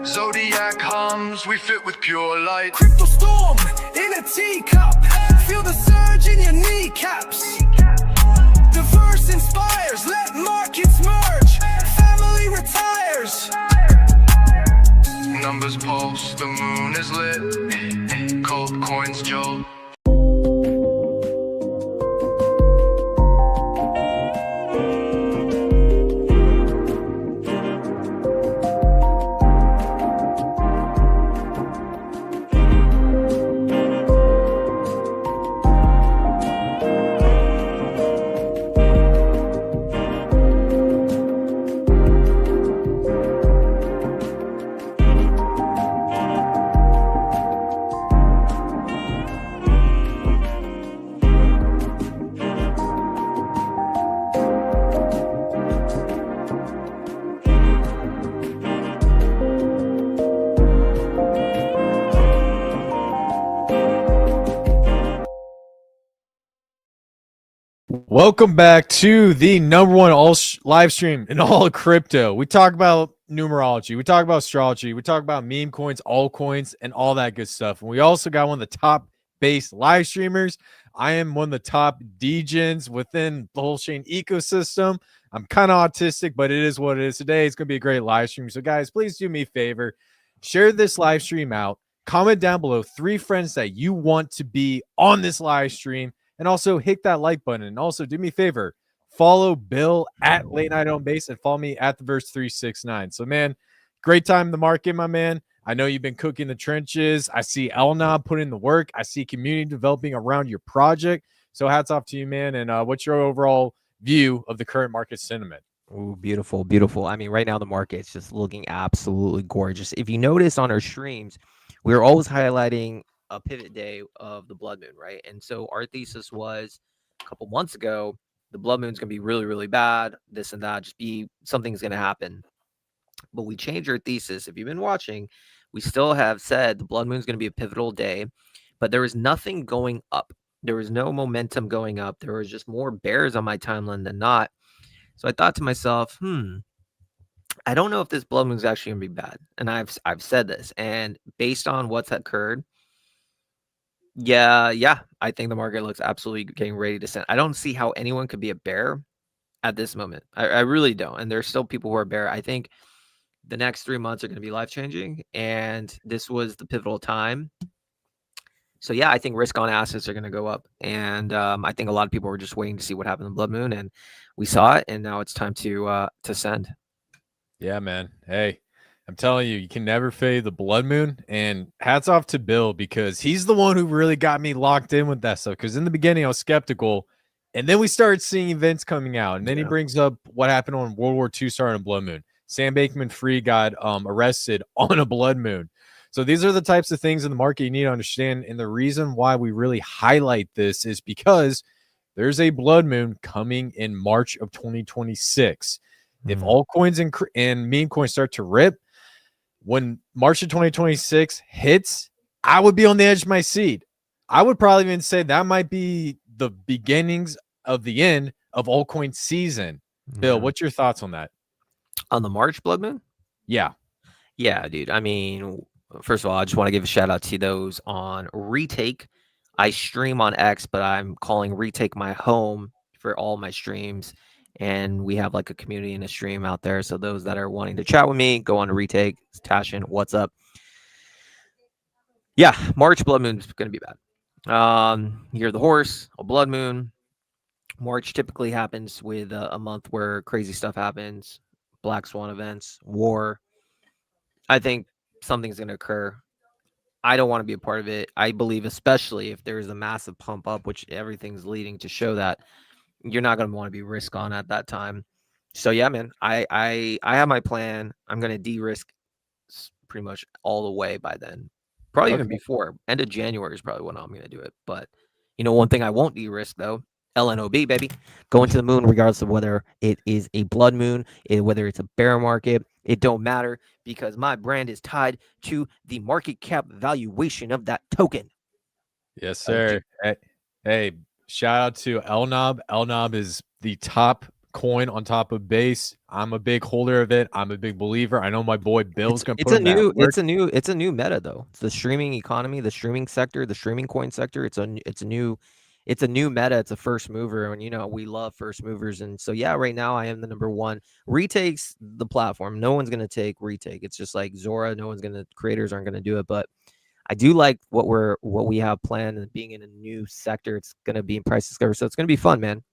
Zodiac hums, we fit with pure light. Crypto storm in a teacup. Feel the surge in your kneecaps. Diverse inspires, let markets merge. Family retires. Numbers pulse, the moon is lit. Cold coins jolt. Welcome back to the #1 live stream in all of crypto. We talk about numerology, we talk about astrology, we talk about meme coins, altcoins, and all that good stuff. And we also got one of the top base live streamers. I am one of the top degens within the whole chain ecosystem. I'm kind of autistic, but it is what it is. Today it's going to be a great live stream. So guys, please do me a favor, share this live stream out, comment down below 3 friends that you want to be on this live stream. And also hit that like button. And also do me a favor, follow Bill at Late Night on Base and follow me at the Verse 369. So man, great time in the market, my man. I know you've been cooking the trenches. I see Elnob putting in the work. I see community developing around your project. So hats off to you, man. And what's your overall view of the current market sentiment? Ooh, beautiful, beautiful. I mean, right now the market's just looking absolutely gorgeous. If you notice on our streams, we're always highlighting a pivot day of the blood moon, right? And so our thesis was a couple months ago, the blood moon's gonna be really, really bad, this and that, something's gonna happen. But we changed our thesis. If you've been watching, we still have said the blood moon's gonna be a pivotal day, but there was nothing going up. There was no momentum going up. There was just more bears on my timeline than not. So I thought to myself, I don't know if this blood moon's actually gonna be bad. And I've said this, and based on what's occurred, yeah, I think the market looks absolutely getting ready to send. I don't see how anyone could be a bear at this moment. I really don't. And there's still people who are bear. I think the next 3 months are going to be life-changing, and this was the pivotal time. So yeah, I think risk on assets are going to go up, and I think a lot of people were just waiting to see what happened in the blood moon, and we saw it, and now it's time to send. Yeah, man. Hey, I'm telling you, you can never fade the blood moon. And hats off to Bill, because he's the one who really got me locked in with that stuff. Because in the beginning, I was skeptical. And then we started seeing events coming out. And then he brings up what happened on World War II starting a blood moon. Sam Bankman-Fried got arrested on a blood moon. So these are the types of things in the market you need to understand. And the reason why we really highlight this is because there's a blood moon coming in March of 2026. If altcoins and meme coins start to rip, when March of 2026 hits, I would be on the edge of my seat. I would probably even say that might be the beginnings of the end of altcoin season. Bill, what's your thoughts on that? On the March blood moon? Yeah, dude. I mean, first of all, I just want to give a shout out to those on Retake. I stream on X, but I'm calling Retake my home for all my streams. And we have like a community and a stream out there. So those that are wanting to chat with me, go on to Retake. It's Tashin. What's up? Yeah, March blood moon is going to be bad. Year of the horse, a blood moon. March typically happens with a month where crazy stuff happens. Black Swan events, war. I think something's going to occur. I don't want to be a part of it. I believe, especially if there's a massive pump up, which everything's leading to show that, you're not going to want to be risk on at that time. So yeah, man, I have my plan. I'm going to de-risk pretty much all the way by then. Probably even before. End of January is probably when I'm going to do it. But you know, one thing I won't de-risk though, LNOB, baby. Going to the moon regardless of whether it is a blood moon, whether it's a bear market, it don't matter, because my brand is tied to the market cap valuation of that token. Yes, sir. Hey, shout out to Elnob. Elnob is the top coin on top of base. I'm a big holder of it. I'm a big believer. I know my boy Bill's gonna It's put a in that new work. it's a new meta though. It's the streaming economy, the streaming sector, the streaming coin sector. It's a new meta. It's a first mover, and we love first movers. And so yeah, right now I am the number one. Retakes the platform. No one's gonna take retake. It's just like Zora. Creators aren't gonna do it. But I do like what we have planned, and being in a new sector. It's gonna be in price discovery, so it's gonna be fun, man.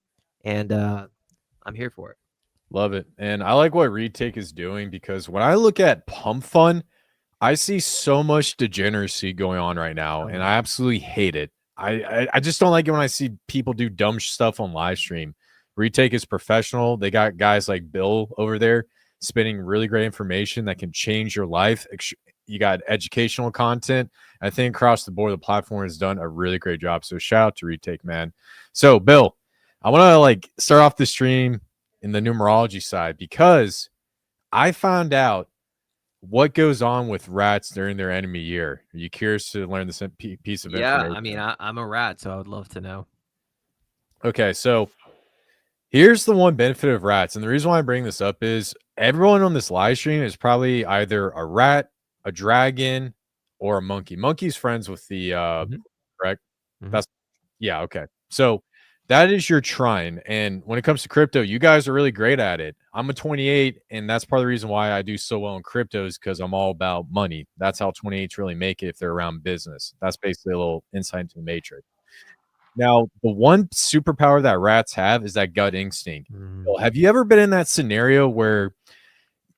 And I'm here for it. Love it. And I like what Retake is doing because when I look at Pump Fun, I see so much degeneracy going on right now, and I absolutely hate it. I just don't like it when I see people do dumb stuff on live stream. Retake is professional. They got guys like Bill over there spinning really great information that can change your life. You got educational content. I think across the board, the platform has done a really great job. So shout out to Retake, man. So Bill, I want to start off the stream in the numerology side because I found out what goes on with rats during their enemy year. Are you curious to learn this piece of information? Yeah, I mean, I'm a rat, so I would love to know. Okay, so here's the one benefit of rats. And the reason why I bring this up is everyone on this live stream is probably either a rat, a dragon, or a monkey. Monkey's friends with the correct? That's okay. So that is your trine. And when it comes to crypto, you guys are really great at it. I'm a 28, and that's part of the reason why I do so well in crypto is because I'm all about money. That's how 28s really make it if they're around business. That's basically a little insight into the matrix. Now, the one superpower that rats have is that gut instinct. Well, have you ever been in that scenario where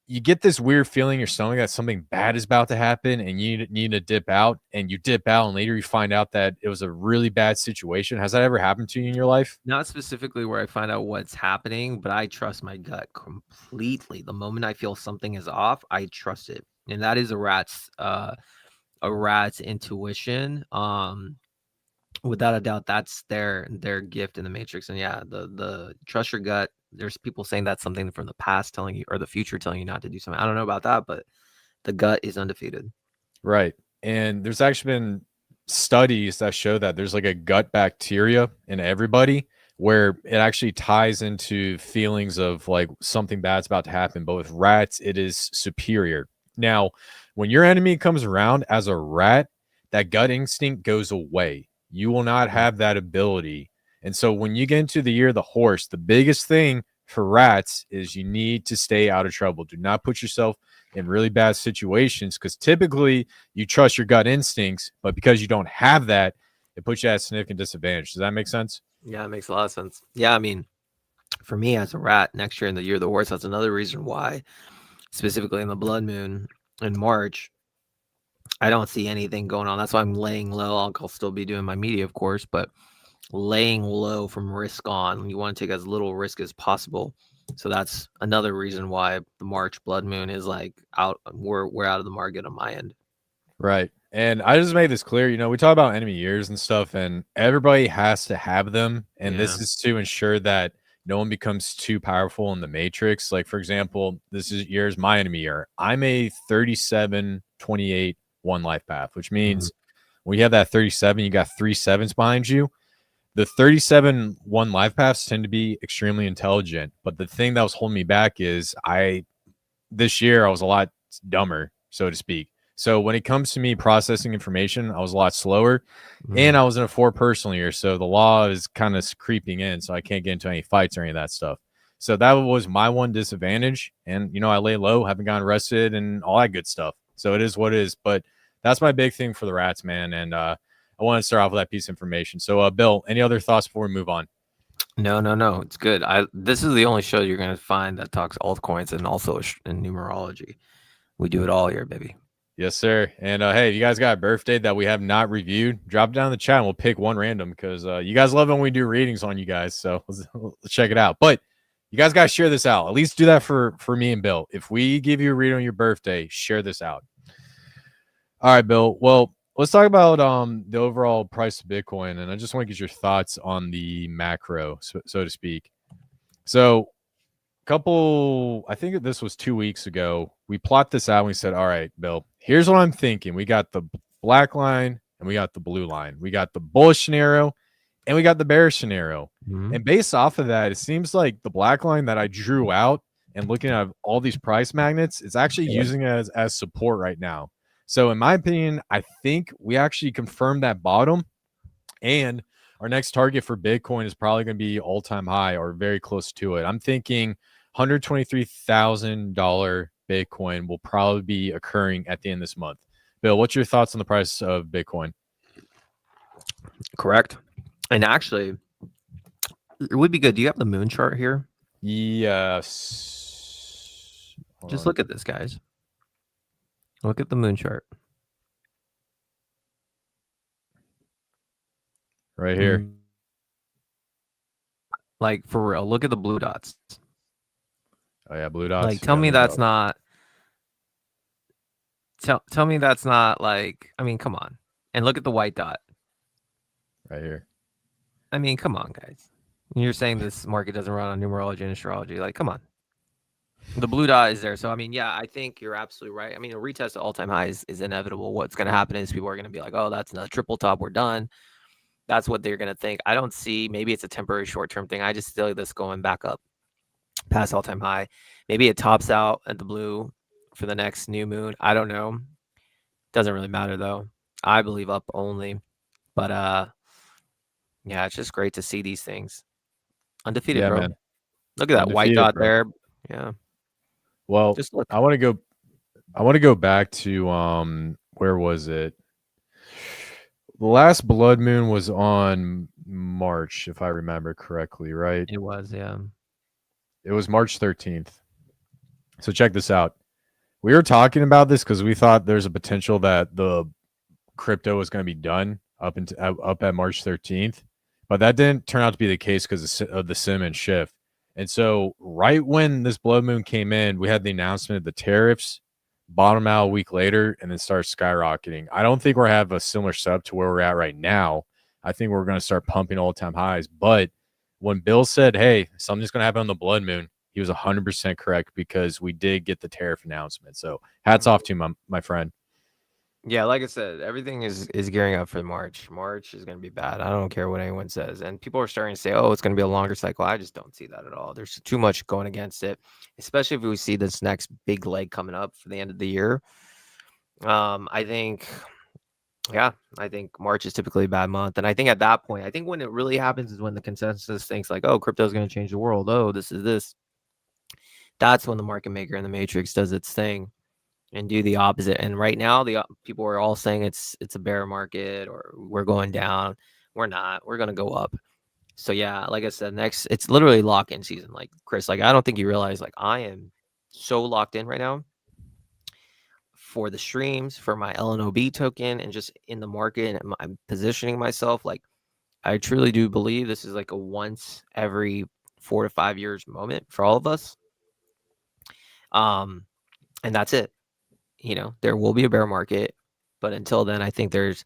you get this weird feeling in your stomach that something bad is about to happen and you need to dip out, and you dip out and later you find out that it was a really bad situation? Has that ever happened to you in your life? Not specifically where I find out what's happening, but I trust my gut completely. The moment I feel something is off, I trust it. And that is a rat's intuition. Without a doubt, that's their gift in the matrix. And yeah, the trust your gut. There's people saying that's something from the past telling you, or the future telling you not to do something. I don't know about that, but the gut is undefeated. Right. And there's actually been studies that show that there's like a gut bacteria in everybody where it actually ties into feelings of like something bad's about to happen. But with rats, it is superior. Now, when your enemy comes around as a rat, that gut instinct goes away. You will not have that ability. And so when you get into the year of the horse, the biggest thing for rats is you need to stay out of trouble. Do not put yourself in really bad situations because typically you trust your gut instincts, but because you don't have that, it puts you at a significant disadvantage. Does that make sense? Yeah, it makes a lot of sense. Yeah, I mean, for me as a rat next year in the year of the horse, that's another reason why, specifically in the blood moon in March, I don't see anything going on. That's why I'm laying low. I'll still be doing my media, of course, but laying low from risk on. You want to take as little risk as possible. So that's another reason why the March blood moon is like out. We're out of the market on my end. Right. And I just made this clear, we talk about enemy years and stuff, and everybody has to have them. And this is to ensure that no one becomes too powerful in the matrix. Like, for example, this year's my enemy year. I'm a 37, 28, 1 life path, which means when you have that 37, you got 3 sevens behind you. The 37 1 life paths tend to be extremely intelligent. But the thing that was holding me back is this year I was a lot dumber, so to speak. So when it comes to me processing information, I was a lot slower, and I was in a 4 personal year. So the law is kind of creeping in, so I can't get into any fights or any of that stuff. So that was my one disadvantage. And, I lay low, haven't gotten arrested and all that good stuff. So it is what it is. But that's my big thing for the rats, man. And I want to start off with that piece of information. So, Bill, any other thoughts before we move on? No. It's good. This is the only show you're going to find that talks altcoins and also in numerology. We do it all here, baby. Yes, sir. And hey, if you guys got a birthday that we have not reviewed, drop it down in the chat and we'll pick one random because you guys love it when we do readings on you guys. So let's check it out. But you guys got to share this out. At least do that for me and Bill. If we give you a read on your birthday, share this out. All right, Bill. Well, let's talk about the overall price of Bitcoin. And I just want to get your thoughts on the macro, so to speak. So I think this was 2 weeks ago, we plot this out and we said, all right, Bill, here's what I'm thinking. We got the black line and we got the blue line. We got the bullish scenario and we got the bearish scenario. Mhm. And based off of that, it seems like the black line that I drew out and looking at all these price magnets is actually Yeah. using it as support right now. So in my opinion, I think we actually confirmed that bottom, and our next target for Bitcoin is probably going to be all-time high or very close to it. I'm thinking $123,000 Bitcoin will probably be occurring at the end of this month. Bill, what's your thoughts on the price of Bitcoin? Correct. And actually, it would be good. Do you have the moon chart here? Yes. Just look at this, guys. Look at the moon chart. Right here. Mm. Like, for real, look at the blue dots. Oh yeah, blue dots. Like, tell me that's not. Tell me that's not like. I mean, come on. And look at the white dot. Right here. I mean, come on, guys. You're saying this market doesn't run on numerology and astrology. Like, come on. The blue dot is there. So, I mean, yeah, I think you're absolutely right. I mean, a retest to all-time highs is inevitable. What's going to happen is people are going to be like, oh, that's a triple top. We're done. That's what they're going to think. I don't see, maybe it's a temporary short-term thing. I just feel this going back up past all-time high. Maybe it tops out at the blue for the next new moon. I don't know. Doesn't really matter, though. I believe up only. But, yeah, it's just great to see these things. Undefeated, Yeah, bro. man. Look at that white dot there. Yeah. Well, Just look. I want to go back to where was it? The last blood moon was on March, if I remember correctly, right? It was, yeah. It was March 13th. So check this out. We were talking about this because we thought there's a potential that the crypto was going to be done up at March 13th, but that didn't turn out to be the case because of the Simmons shift. And so right when this blood moon came in, we had the announcement of the tariffs, bottom out a week later, and then start skyrocketing. I don't think we're have a similar setup to where we're at right now. I think we're going to start pumping all-time highs. But when Bill said, hey, something's going to happen on the blood moon, he was 100% correct because we did get the tariff announcement. So hats off to you, my friend. Yeah, like I said, everything is gearing up for March. March is going to be bad. I don't care what anyone says. And people are starting to say, oh, it's going to be a longer cycle. I just don't see that at all. There's too much going against it, especially if we see this next big leg coming up for the end of the year. I think March is typically a bad month. And I think at that point, I think when it really happens is when the consensus thinks like, oh, crypto is going to change the world. Oh, this is this. That's when the market maker and the matrix does its thing and do the opposite. And right now, the people are all saying it's a bear market or we're going down. We're not. We're going to go up. So yeah, like I said, next it's literally lock-in season. Like Chris, like I don't think you realize like I am so locked in right now for the streams, for my LNOB token, and just in the market. And I'm positioning myself. Like I truly do believe this is like a once every 4 to 5 years moment for all of us. And that's it. You know, there will be a bear market, but until then, I think there's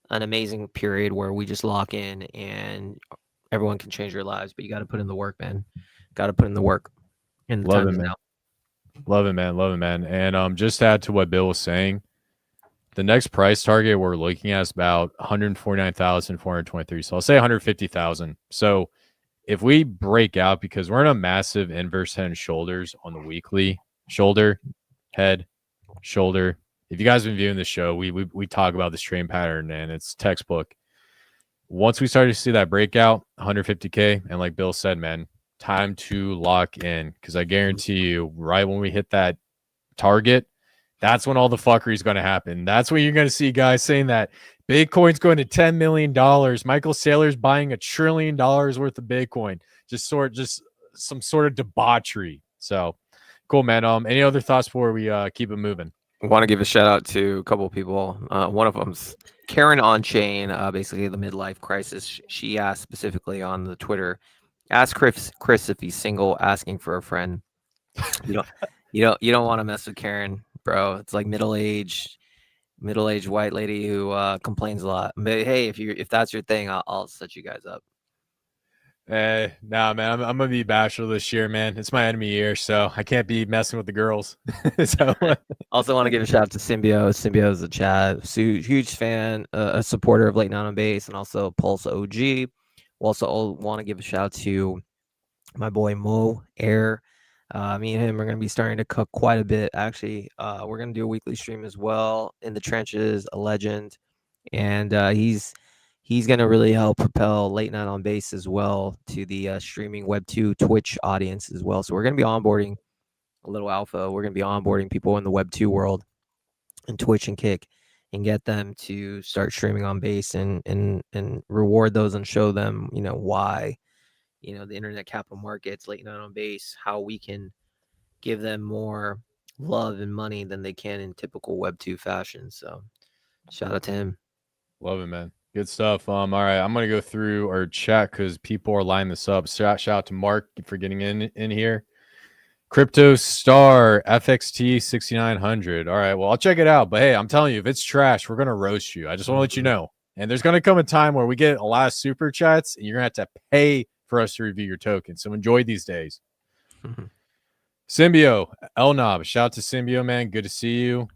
an amazing period where we just lock in and everyone can change their lives. But you got to put in the work, man. Got to put in the work. And the time is now. Love it, man. Love it, man. And just to add to what Bill was saying, the next price target we're looking at is about 149,423. So I'll say 150,000. So if we break out, because we're in a massive inverse head and shoulders on the weekly, shoulder, head, shoulder. If you guys have been viewing the show, we talk about this trade pattern and it's textbook. Once we start to see that breakout, 150K, and like Bill said, man, time to lock in, because I guarantee you, right when we hit that target, that's when all the fuckery is going to happen. That's when you're going to see guys saying that Bitcoin's going to $10 million. Michael Saylor's buying $1 trillion worth of Bitcoin. Just some sort of debauchery. So cool, man. Any other thoughts before we keep it moving? I want to give a shout out to a couple of people. One of them's Karen on Chain, basically the midlife crisis. She asked specifically on the Twitter, ask Chris if he's single, asking for a friend. You don't want to mess with Karen, bro. It's like middle-aged white lady who complains a lot. But hey, if that's your thing, I'll set you guys up. Nah, man, I'm gonna be bachelor this year, man. It's my enemy year, so I can't be messing with the girls. So also want to give a shout out to Symbio. Symbio is a chat, huge fan, a supporter of Late Night on Base, and also Pulse OG. Also, want to give a shout out to my boy Mo Air. Me and him are going to be starting to cook quite a bit. Actually, we're going to do a weekly stream as well. In the Trenches, a legend, and he's going to really help propel Late Night on Base as well to the streaming Web2 Twitch audience as well. So we're going to be onboarding a little alpha. We're going to be onboarding people in the Web2 world and Twitch and Kick, and get them to start streaming on Base and reward those and show them, why, the internet capital markets, Late Night on Base, how we can give them more love and money than they can in typical Web2 fashion. So shout out to him. Love it, man. Good stuff. All right, I'm gonna go through our chat because people are lining this up. Shout out to Mark for getting in here. Crypto Star FXT 6900. All right, well, I'll check it out. But hey, I'm telling you, if it's trash, we're gonna roast you. I just want to let you know. And there's gonna come a time where we get a lot of super chats, and you're gonna have to pay for us to review your token. So enjoy these days. Symbio, Elnob. Shout out to Symbio, man. Good to see you.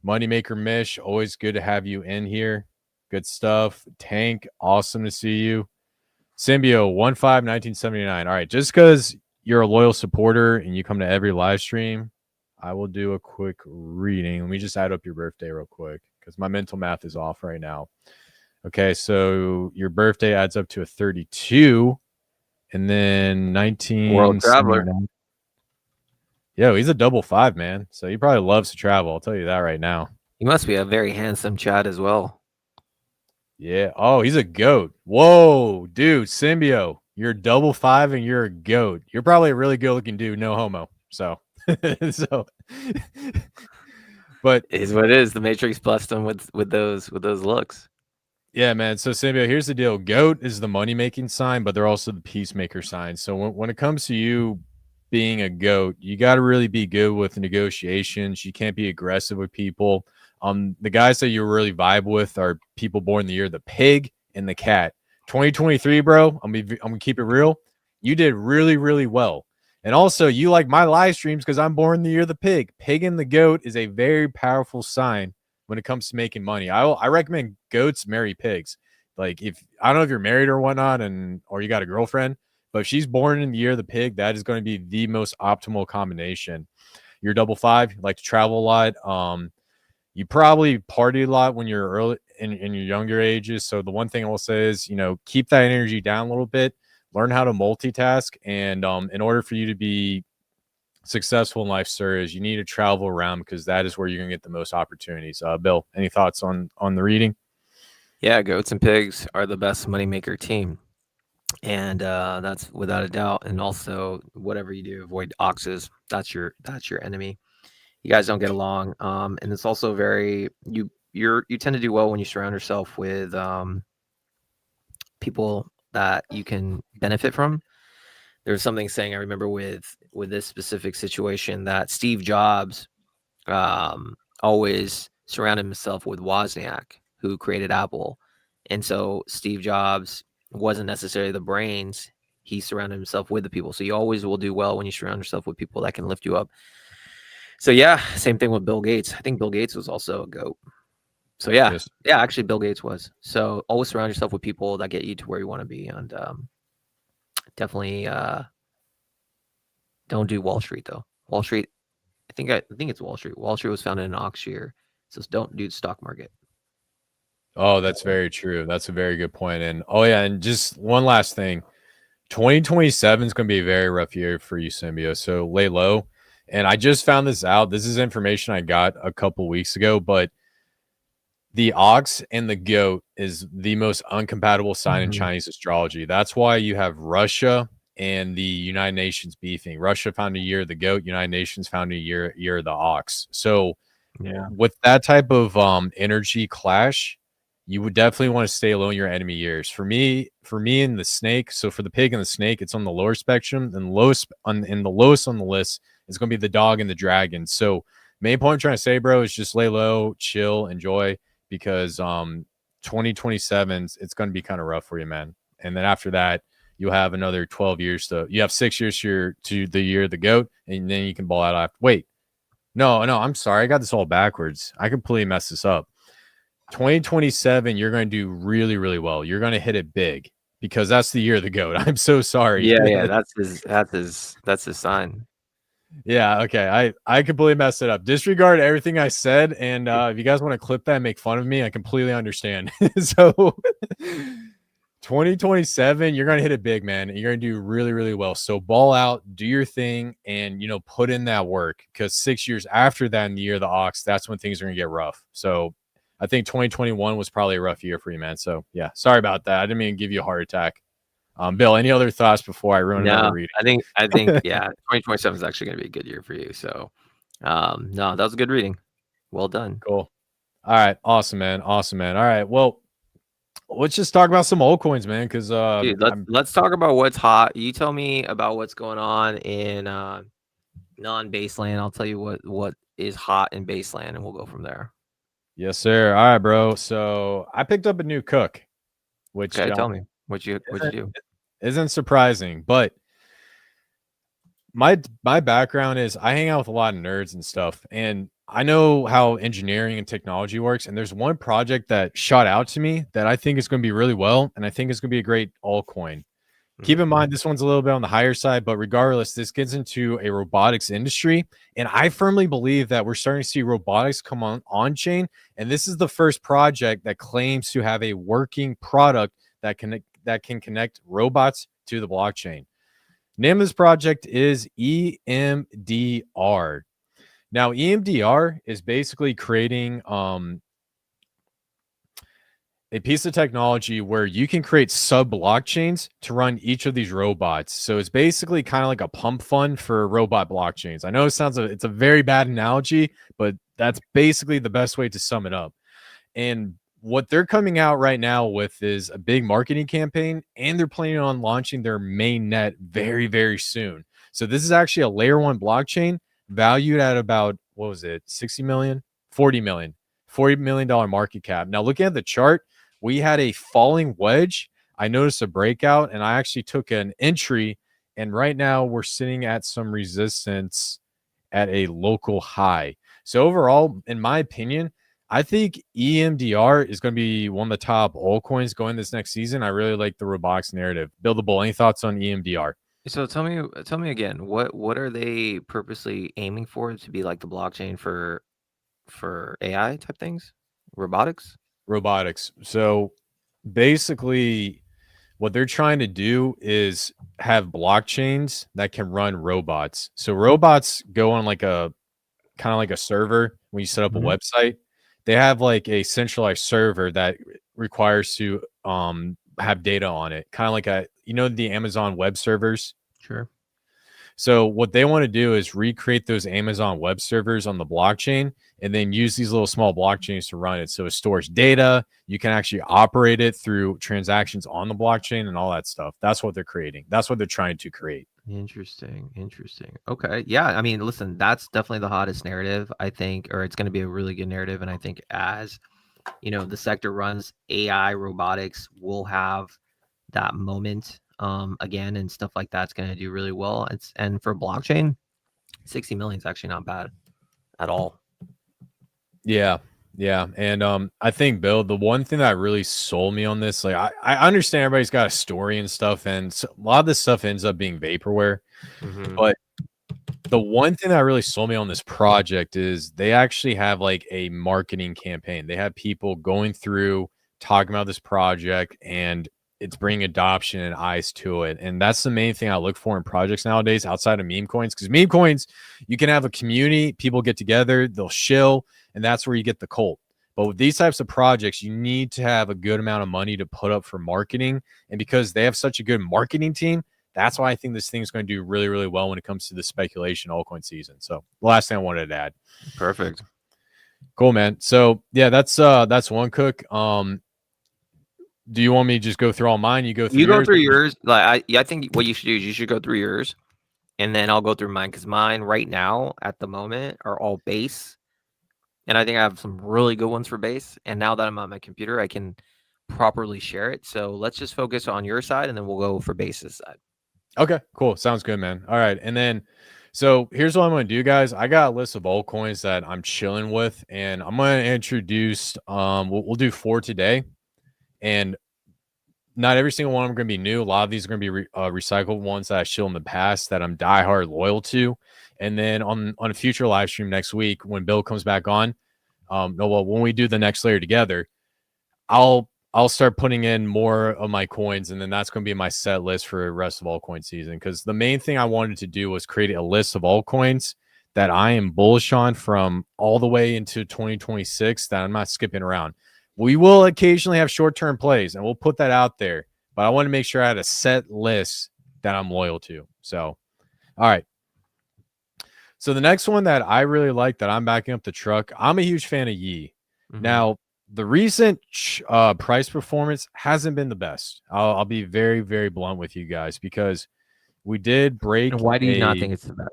Moneymaker Mish, always good to have you in here. Good stuff. Tank, awesome to see you. Symbio 1979. All right, just because you're a loyal supporter and you come to every live stream, I will do a quick reading. Let me just add up your birthday real quick because my mental math is off right now. Okay, so your birthday adds up to a 32, and then 19. World traveler. Yo, he's a double 5, man. So he probably loves to travel. I'll tell you that right now. He must be a very handsome Chad as well. Yeah. Oh, he's a goat. Whoa, dude, Symbio, you're double 5 and you're a goat. You're probably a really good looking dude, no homo. So, but It is what it is. The Matrix blessed him with those looks. Yeah, man. So, Symbio, here's the deal. Goat is the money-making sign, but they're also the peacemaker sign. So when it comes to you being a goat, you got to really be good with negotiations. You can't be aggressive with people. The guys that you really vibe with are people born in the year of the pig and the cat. 2023, bro, I'm gonna keep it real. You did really, really well. And also, you like my live streams because I'm born in the year of the pig. Pig and the goat is a very powerful sign when it comes to making money. I recommend goats marry pigs. Like, if I don't know if you're married or whatnot, or you got a girlfriend, but if she's born in the year of the pig, that is going to be the most optimal combination. You're double 5, you like to travel a lot. You probably party a lot when you're early in your younger ages. So the one thing I will say is, keep that energy down a little bit, learn how to multitask. And in order for you to be successful in life, sir, is you need to travel around because that is where you're going to get the most opportunities. Bill, any thoughts on the reading? Yeah, goats and pigs are the best moneymaker team. And that's without a doubt. And also, whatever you do, avoid oxes. That's your enemy. You guys don't get along, and it's also very you tend to do well when you surround yourself with people that you can benefit from. There's something saying I remember with this specific situation that Steve Jobs always surrounded himself with Wozniak, who created Apple, and so Steve Jobs wasn't necessarily the brains. He surrounded himself with the people. So you always will do well when you surround yourself with people that can lift you up. So yeah, same thing with Bill Gates. I think Bill Gates was also a goat. So yeah, Yes. yeah, actually Bill Gates was. So always surround yourself with people that get you to where you want to be, and definitely don't do Wall Street though. Wall Street, I think it's Wall Street. Wall Street was founded in an ox year, so don't do the stock market. Oh, that's very true. That's a very good point. And and just one last thing. 2027 is going to be a very rough year for you, Symbio. So lay low. And I just found this out. This is information I got a couple weeks ago, but the ox and the goat is the most incompatible sign in Chinese astrology. That's why you have Russia and the United Nations beefing. Russia found a year of the goat. United Nations found a year of the ox. So with that type of energy clash, you would definitely want to stay alone your enemy years. For me and the snake, so for the pig and the snake, it's on the lower spectrum, and the lowest on the list is going to be the dog and the dragon. So main point I'm trying to say, bro, is just lay low, chill, enjoy, because 2027, it's going to be kind of rough for you, man. And then after that, you'll have another 12 years you have 6 years to the year of the goat, and then you can ball out after. Wait, no, I'm sorry. I got this all backwards. I completely messed this up. 2027, you're going to do really, really well. You're going to hit it big. because that's the year of the goat. I'm so sorry. Yeah, that's his sign. Yeah, okay. I completely messed it up. Disregard everything I said, and if you guys want to clip that and make fun of me, I completely understand. So 2027, you're gonna hit it big, man, and you're gonna do really, really well. So ball out, do your thing, and put in that work, because 6 years after that, in the year of the ox, that's when things are gonna get rough. So I think 2021 was probably a rough year for you, man. So yeah, sorry about that. I didn't mean to give you a heart attack. Bill, any other thoughts before I ruin another No, reading? I think yeah, 2027 is actually going to be a good year for you. So, no, that was a good reading. Well done. Cool. All right, awesome, man. Awesome, man. All right, well, let's just talk about some altcoins, man, because Dude, let's talk about what's hot. You tell me about what's going on in non-baseline. I'll tell you what is hot in baseline, and we'll go from there. yes, sir. All right, bro. So I picked up a new cook, which Okay, tell me what'd you do? isn't surprising, but my background is I hang out with a lot of nerds and stuff, and I know how engineering and technology works. And there's one project that shot out to me that I think is going to be really well, and I think it's going to be a great altcoin. Keep in mind, this one's a little bit on the higher side, but regardless, this gets into a robotics industry. And I firmly believe that we're starting to see robotics come on chain. And this is the first project that claims to have a working product that can connect robots to the blockchain. Name of this project is EMDR. Now, EMDR is basically creating a piece of technology where you can create sub blockchains to run each of these robots. So it's basically kind of like a pump fund for robot blockchains. I know it's a very bad analogy, but that's basically the best way to sum it up. And what they're coming out right now with is a big marketing campaign, and they're planning on launching their main net very, very soon. So this is actually a layer one blockchain valued at about, what was it, 60 million, 40 million, $40 million market cap. Now, looking at the chart, we had a falling wedge. I noticed a breakout, and I actually took an entry, and right now we're sitting at some resistance at a local high. So overall, in my opinion, I think EMDR is going to be one of the top altcoins going this next season. I really like the robotics narrative. Buildable, any thoughts on EMDR? So tell me again, what are they purposely aiming for to be like the blockchain for AI type things? Robotics? Robotics. So basically, what they're trying to do is have blockchains that can run robots. So robots go on like a kind of like a server when you set up a website. They have like a centralized server that requires to have data on it, kind of like the Amazon web servers. Sure. So what they want to do is recreate those Amazon web servers on the blockchain, and then use these little small blockchains to run it. So it stores data. You can actually operate it through transactions on the blockchain and all that stuff. That's what they're creating. That's what they're trying to create. Interesting. Okay. Yeah. I mean, listen, that's definitely the hottest narrative, I think, or it's going to be a really good narrative. And I think as, the sector runs, AI robotics will have that moment again, and stuff like that's going to do really well. And for blockchain, 60 million is actually not bad at all. Yeah. And I think, Bill, the one thing that really sold me on this, like I understand everybody's got a story and stuff, and so a lot of this stuff ends up being vaporware. But the one thing that really sold me on this project is they actually have like a marketing campaign. They have people going through talking about this project, and it's bringing adoption and eyes to it. And that's the main thing I look for in projects nowadays outside of meme coins, because meme coins, you can have a community, people get together, they'll shill, and that's where you get the cult. But with these types of projects, you need to have a good amount of money to put up for marketing. And because they have such a good marketing team, that's why I think this thing is going to do really, really well when it comes to the speculation altcoin season. So the last thing I wanted to add. Perfect. Cool, man. So yeah, that's one cook. Do you want me to just go through all mine? You go through yours. Like I think what you should do is you should go through yours, and then I'll go through mine, because mine right now at the moment are all base. And I think I have some really good ones for base. And now that I'm on my computer, I can properly share it. So let's just focus on your side, and then we'll go for base's side. Okay, cool. Sounds good, man. All right. And then, so here's what I'm going to do, guys. I got a list of altcoins that I'm chilling with, and I'm going to introduce, we'll do 4 today. And not every single one of them are going to be new. A lot of these are going to be recycled ones that I show in the past that I'm diehard loyal to. And then on a future live stream next week, when Bill comes back on, when we do the next layer together, I'll start putting in more of my coins, and then that's going to be my set list for the rest of altcoin season. Because the main thing I wanted to do was create a list of altcoins that I am bullish on from all the way into 2026 that I'm not skipping around. We will occasionally have short-term plays, and we'll put that out there. But I want to make sure I had a set list that I'm loyal to. So, all right. So the next one that I really like that I'm backing up the truck, I'm a huge fan of Yi. Mm-hmm. Now, the recent price performance hasn't been the best. I'll be very, very blunt with you guys because we did break. And why do you not think it's the best?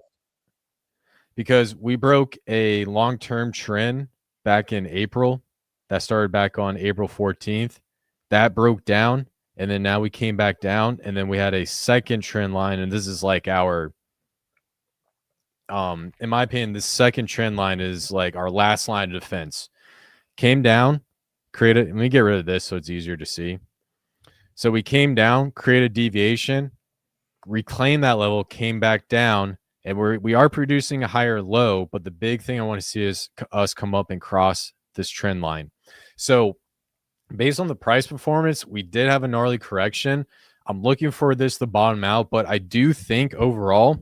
Because we broke a long-term trend back in April that started back on April 14th. That broke down, and then now we came back down, and then we had a second trend line, and this is like our in my opinion, the second trend line is like our last line of defense. Came down, created, let me get rid of this so it's easier to see. So we came down, created deviation, reclaimed that level, came back down, and we are producing a higher low, but the big thing I want to see is us come up and cross this trend line. So based on the price performance, we did have a gnarly correction. I'm looking for this to bottom out, but I do think overall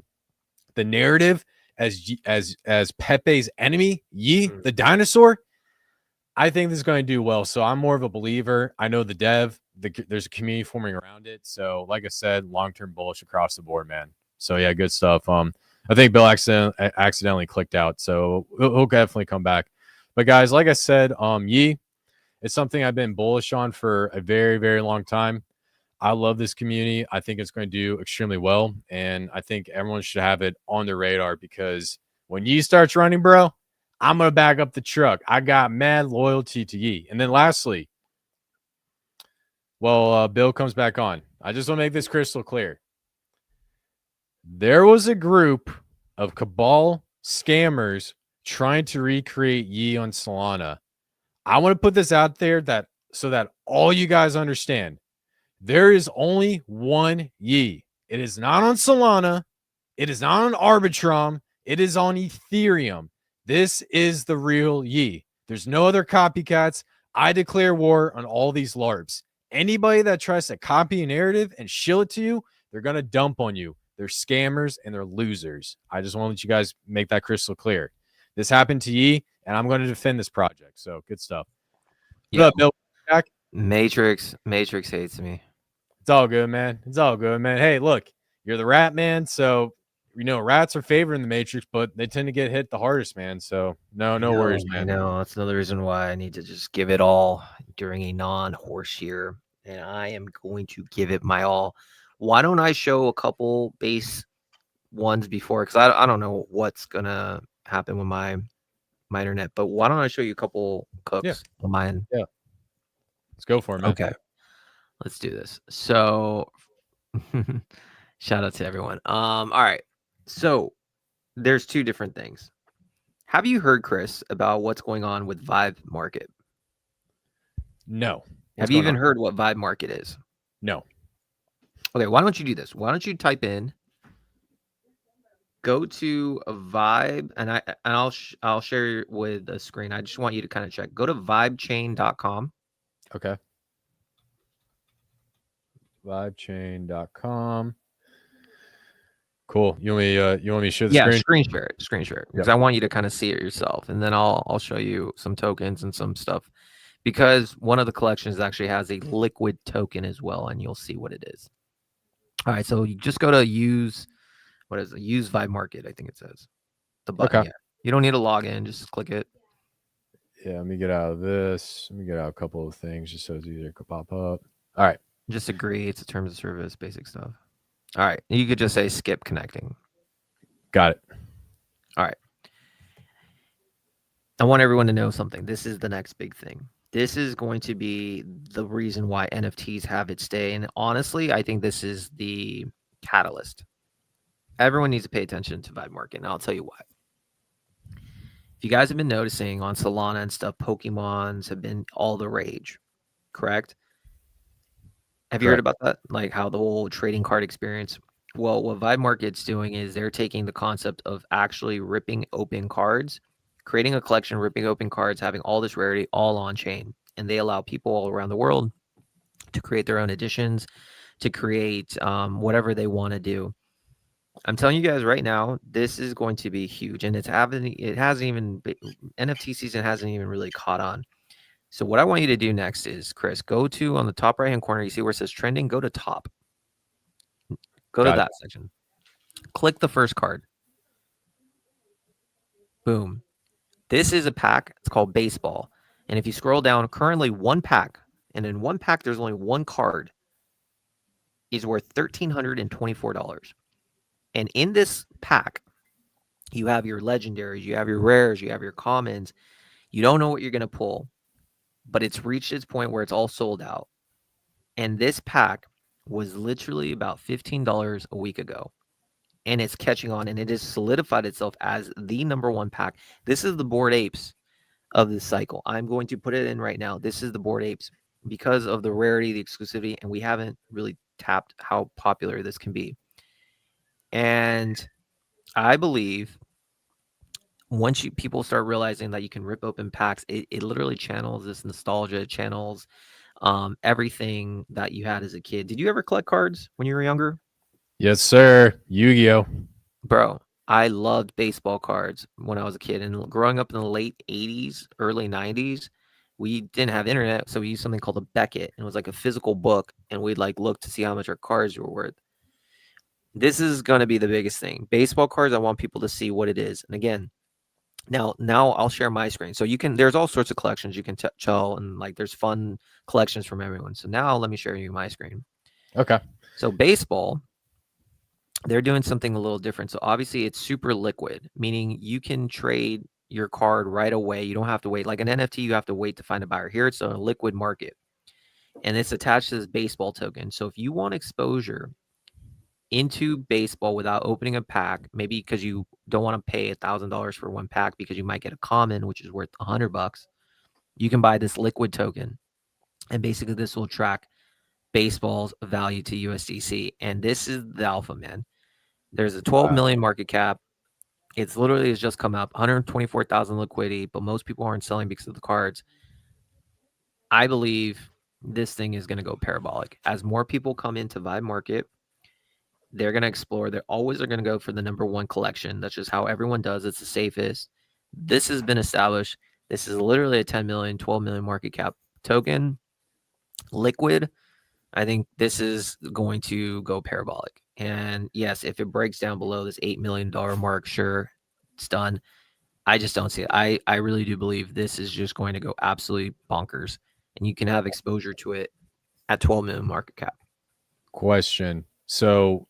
the narrative as Pepe's enemy, Yi, the dinosaur, I think this is going to do well. So I'm more of a believer. I know the dev, there's a community forming around it. So like I said, long-term bullish across the board, man. So yeah, good stuff. I think Bill accidentally clicked out, so he'll definitely come back. But guys, like I said, Yi, it's something I've been bullish on for a very, very long time. I love this community. I think it's going to do extremely well, and I think everyone should have it on their radar because when Yi starts running, bro, I'm going to back up the truck. I got mad loyalty to Yi. And then lastly, Bill comes back on. I just want to make this crystal clear. There was a group of cabal scammers trying to recreate Yi on Solana. I want to put this out there so that all you guys understand. There is only one Yi. It is not on Solana. It is not on Arbitrum. It is on Ethereum. This is the real Yi. There's no other copycats. I declare war on all these LARPs. Anybody that tries to copy a narrative and shill it to you, they're going to dump on you. They're scammers and they're losers. I just want to let you guys make that crystal clear. This happened to Yi, and I'm going to defend this project. So good stuff. Yeah. What up, Bill? Back? Matrix hates me. It's all good, man. It's all good, man. Hey, look, you're the rat man, so rats are favored in the Matrix, but they tend to get hit the hardest, man. So no worries, man. No, that's another reason why I need to just give it all during a non-horse year, and I am going to give it my all. Why don't I show a couple base ones before? Because I don't know what's gonna happen with my internet, but why don't I show you a couple cooks on mine? Yeah, let's go for it, man. Okay, let's do this. So, shout out to everyone. All right. So, there's two different things. Have you heard, Chris, about what's going on with Vibe Market? No. Have you even heard what Vibe Market is? No. Okay, why don't you do this? Why don't you type in, go to a Vibe, and I'll share with the screen. I just want you to kind of check. Go to vibechain.com. Okay. Vibechain.com. Cool. You want me to share the screen? Yeah, screen share it. Because I want you to kind of see it yourself, and then I'll show you some tokens and some stuff. Because one of the collections actually has a liquid token as well, and you'll see what it is. All right, so you just go to use Vibe Market, I think it says. The button. Okay. Yeah. You don't need to log in, just click it. Yeah, let me get out of this. Let me get out a couple of things just so it's easier to pop up. All right. Just agree. It's a terms of service, basic stuff. All right. You could just say skip connecting. Got it. All right. I want everyone to know something. This is the next big thing. This is going to be the reason why NFTs have its day. And honestly, I think this is the catalyst. Everyone needs to pay attention to Vibe Market, and I'll tell you why. If you guys have been noticing on Solana and stuff, Pokemons have been all the rage, correct? Have you heard Correct. about that? Like how the whole trading card experience? Well, what Vibe Market's doing is they're taking the concept of actually ripping open cards, creating a collection, ripping open cards, having all this rarity all on chain. And they allow people all around the world to create their own editions, to create whatever they want to do. I'm telling you guys right now, this is going to be huge, and it hasn't even NFT season hasn't even really caught on. So what I want you to do next is, Chris, go to on the top right hand corner. You see where it says trending. Go to top. Go to Got it. that section. Click the first card. Boom. This is a pack. It's called baseball. And if you scroll down, currently one pack, and in one pack there's only one card, is worth $1,324. And in this pack, you have your legendaries, you have your rares, you have your commons. You don't know what you're going to pull, but it's reached its point where it's all sold out. And this pack was literally about $15 a week ago. And it's catching on, and it has solidified itself as the number one pack. This is the Bored Apes of this cycle. I'm going to put it in right now. This is the Bored Apes because of the rarity, the exclusivity, and we haven't really tapped how popular this can be. And I believe once people start realizing that you can rip open packs, it literally channels this nostalgia, channels everything that you had as a kid. Did you ever collect cards when you were younger? Yes, sir. Yu-Gi-Oh. Bro, I loved baseball cards when I was a kid. And growing up in the late 80s, early 90s, we didn't have internet, so we used something called a Beckett. And it was like a physical book, and we'd like look to see how much our cards were worth. This is going to be the biggest thing. Baseball cards, I want people to see what it is. And again, now I'll share my screen. So you can, there's all sorts of collections you can tell, and like there's fun collections from everyone. So now let me share you my screen. Okay. So baseball, they're doing something a little different. So obviously it's super liquid, meaning you can trade your card right away. You don't have to wait. Like an NFT, you have to wait to find a buyer. Here it's a liquid market, and it's attached to this baseball token. So if you want exposure into baseball without opening a pack, maybe because you don't want to pay $1,000 for one pack because you might get a common, which is worth $100, you can buy this liquid token. And basically this will track baseball's value to USDC. And this is the alpha, man. There's a 12 million market cap. It's literally has just come up, 124,000 liquidity, but most people aren't selling because of the cards. I believe this thing is going to go parabolic. As more people come into Vibe Market, they're going to explore. They're always going to go for the number one collection. That's just how everyone does. It's the safest. This has been established. This is literally a 10 million, 12 million market cap token. Liquid. I think this is going to go parabolic. And yes, if it breaks down below this $8 million mark, sure, it's done. I just don't see it. I really do believe this is just going to go absolutely bonkers. And you can have exposure to it at 12 million market cap. Question. So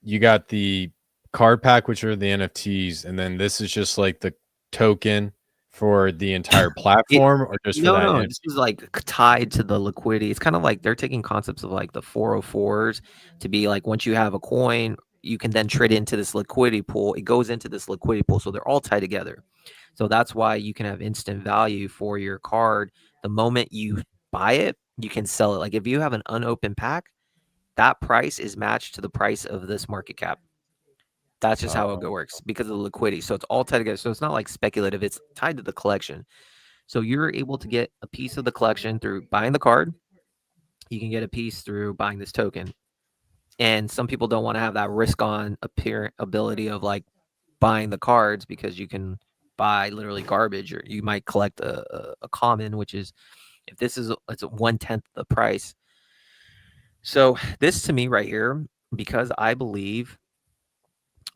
you got the card pack, which are the NFTs, and then this is just like the token for the entire platform, or just for that? No, this is like tied to the liquidity. It's kind of like they're taking concepts of like the 404s to be like, once you have a coin, you can then trade into this liquidity pool. It goes into this liquidity pool. So they're all tied together. So that's why you can have instant value for your card. The moment you buy it, you can sell it. Like if you have an unopened pack, that price is matched to the price of this market cap. That's just how it works because of the liquidity. So it's all tied together. So it's not like speculative. It's tied to the collection. So you're able to get a piece of the collection through buying the card. You can get a piece through buying this token. And some people don't want to have that risk on ability of like buying the cards because you can buy literally garbage, or you might collect a common, which is, if this is, it's 1/10 the price. So this to me right here, because I believe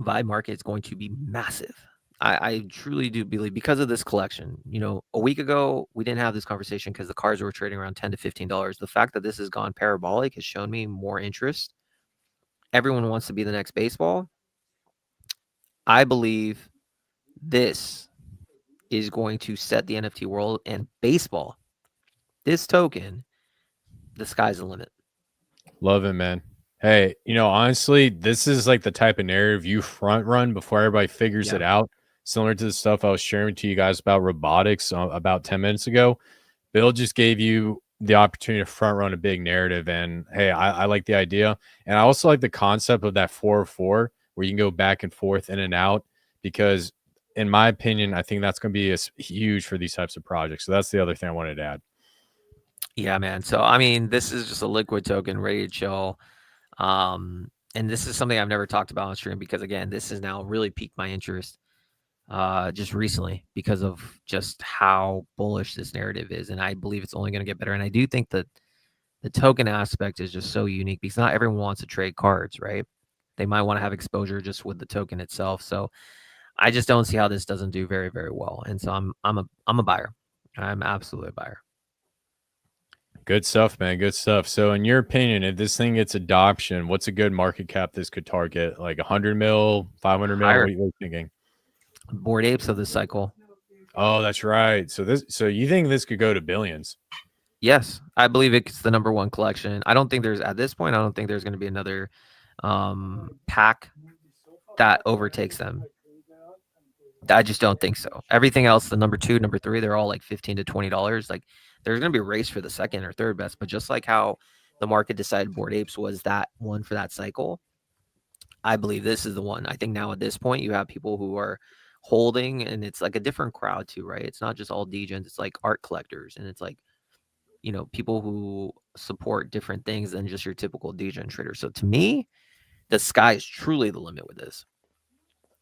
Vibe Market is going to be massive. I truly do believe, because of this collection. You know, a week ago, we didn't have this conversation because the cards were trading around $10 to $15. The fact that this has gone parabolic has shown me more interest. Everyone wants to be the next baseball. I believe this is going to set the NFT world and baseball. This token, the sky's the limit. Love it, man. Hey, honestly, this is like the type of narrative you front run before everybody figures it out. Similar to the stuff I was sharing to you guys about robotics about 10 minutes ago. Bill just gave you the opportunity to front run a big narrative. And hey, I like the idea, and I also like the concept of that 404 where you can go back and forth in and out, because in my opinion, I think that's going to be huge for these types of projects. So that's the other thing I wanted to add. Yeah, man. So I mean, this is just a liquid token ready to chill. And this is something I've never talked about on stream because again, this has now really piqued my interest just recently because of just how bullish this narrative is. And I believe it's only going to get better. And I do think that the token aspect is just so unique because not everyone wants to trade cards, right? They might want to have exposure just with the token itself. So I just don't see how this doesn't do very, very well. And so I'm a buyer. I'm absolutely a buyer. Good stuff, man. Good stuff. So, in your opinion, if this thing gets adoption, what's a good market cap this could target? Like 100 mil, 500 mil? What are you thinking? Bored apes of this cycle. Oh, that's right. So you think this could go to billions? Yes, I believe it's the number one collection. I don't think there's at this point. I don't think there's going to be another pack that overtakes them. I just don't think so. Everything else, the number 2, number 3, they're all like $15 to $20. Like there's going to be a race for the second or third best. But just like how the market decided Bored Apes was that one for that cycle, I believe this is the one. I think now at this point, you have people who are holding, and it's like a different crowd too, right? It's not just all degens. It's like art collectors, and it's like, you know, people who support different things than just your typical degen trader. So to me, the sky is truly the limit with this.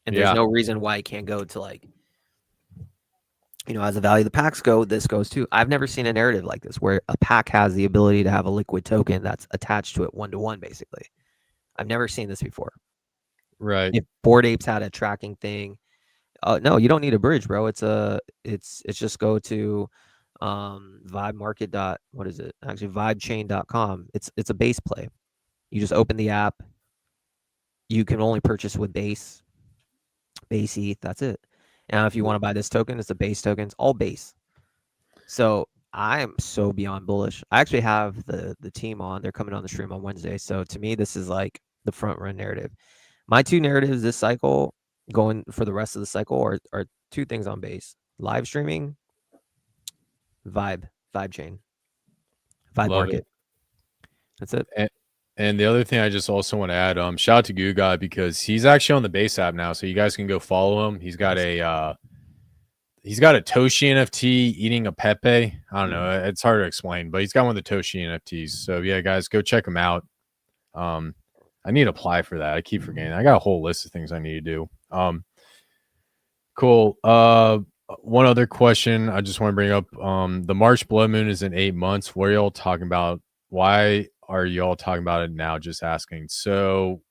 And there's no reason why it can't go to like, you know, as the value of the packs go, this goes too. I've never seen a narrative like this where a pack has the ability to have a liquid token that's attached to it 1-to-1, basically. I've never seen this before. Right. If Bored Apes had a tracking thing, no, you don't need a bridge, bro. It's just go to vibe market what is it? Actually, vibechain.com. It's a base play. You just open the app. You can only purchase with base ETH. That's it. And if you want to buy this token, it's a base token. It's all base. So I am so beyond bullish. I actually have the team on. They're coming on the stream on Wednesday. So to me, this is like the front run narrative. My 2 narratives this cycle, going for the rest of the cycle, are 2 things on base: live streaming, vibe chain, vibe Love market. it. That's it. And the other thing I just also want to add, shout out to Goo Guy because he's actually on the base app now, so you guys can go follow him. He's got a Toshi NFT eating a Pepe. I don't know, it's hard to explain, but he's got one of the Toshi NFTs. So yeah, guys, go check him out. I need to apply for that. I keep forgetting. I got a whole list of things I need to do. Cool. One other question I just want to bring up. The March blood moon is in 8 months. What are y'all talking about? Why are y'all talking about it now? Just asking. So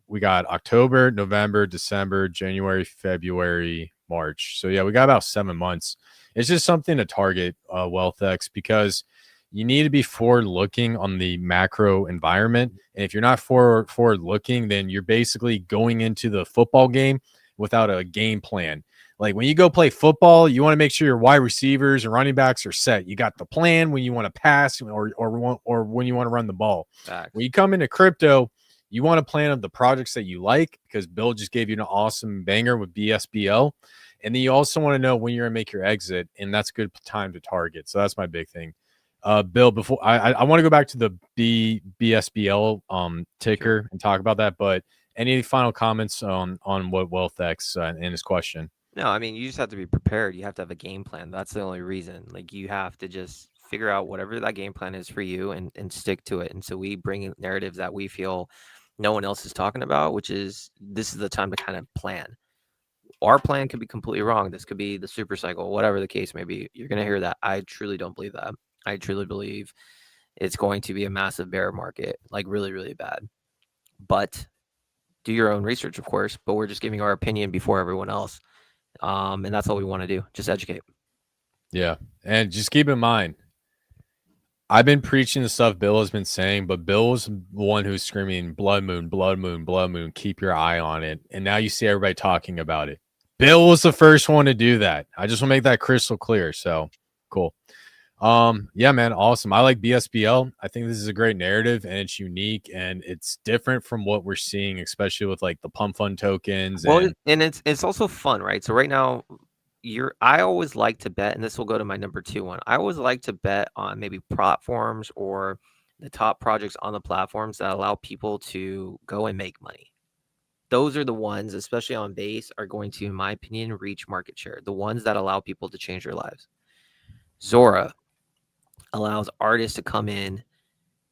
we got October, November, December, January, February, March. So yeah, we got about 7 months. It's just something to target WealthX because you need to be forward looking on the macro environment. And if you're not forward looking, then you're basically going into the football game without a game plan. Like when you go play football, you want to make sure your wide receivers and running backs are set. You got the plan when you want to pass or when you want to run the ball. Facts. When you come into crypto, you want to plan of the projects that you like because Bill just gave you an awesome banger with BSBL. And then you also want to know when you're going to make your exit, and that's a good time to target. So that's my big thing. Bill, before I want to go back to the BSBL ticker and talk about that, but any final comments on what WealthX and his question? No, I mean, you just have to be prepared. You have to have a game plan. That's the only reason. Like, you have to just figure out whatever that game plan is for you and stick to it. And so we bring in narratives that we feel no one else is talking about, which is this is the time to kind of plan. Our plan could be completely wrong. This could be the super cycle, whatever the case may be. You're going to hear that. I truly don't believe that. I truly believe it's going to be a massive bear market, like really, really bad. But do your own research, of course. But we're just giving our opinion before everyone else. And that's all we want to do. Just educate. Yeah. And just keep in mind, I've been preaching the stuff Bill has been saying, but Bill's the one who's screaming blood moon, blood moon, blood moon. Keep your eye on it. And now you see everybody talking about it. Bill was the first one to do that. I just want to make that crystal clear. So cool. Yeah, man. Awesome. I like BSBL. I think this is a great narrative and it's unique and it's different from what we're seeing, especially with like the pump fund tokens. Well, and it's also fun, right? So right now, I always like to bet, and this will go to my number 2 one. I always like to bet on maybe platforms or the top projects on the platforms that allow people to go and make money. Those are the ones, especially on base, are going to, in my opinion, reach market share. The ones that allow people to change their lives. Zora allows artists to come in,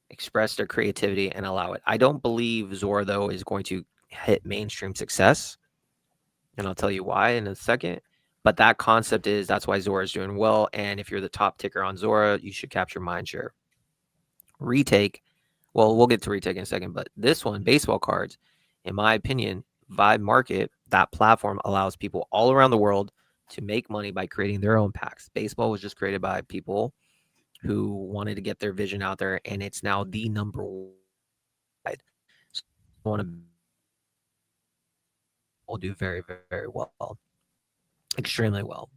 express their creativity, and allow it. I don't believe Zora, though, is going to hit mainstream success. And I'll tell you why in a second. But that concept is that's why Zora is doing well. And if you're the top ticker on Zora, you should capture mind share. Retake, well, we'll get to retake in a second, but this one, baseball cards, in my opinion, Vibe Market, that platform allows people all around the world to make money by creating their own packs. Baseball was just created by people who wanted to get their vision out there, and it's now the number one. So want to will do very, very well, extremely well.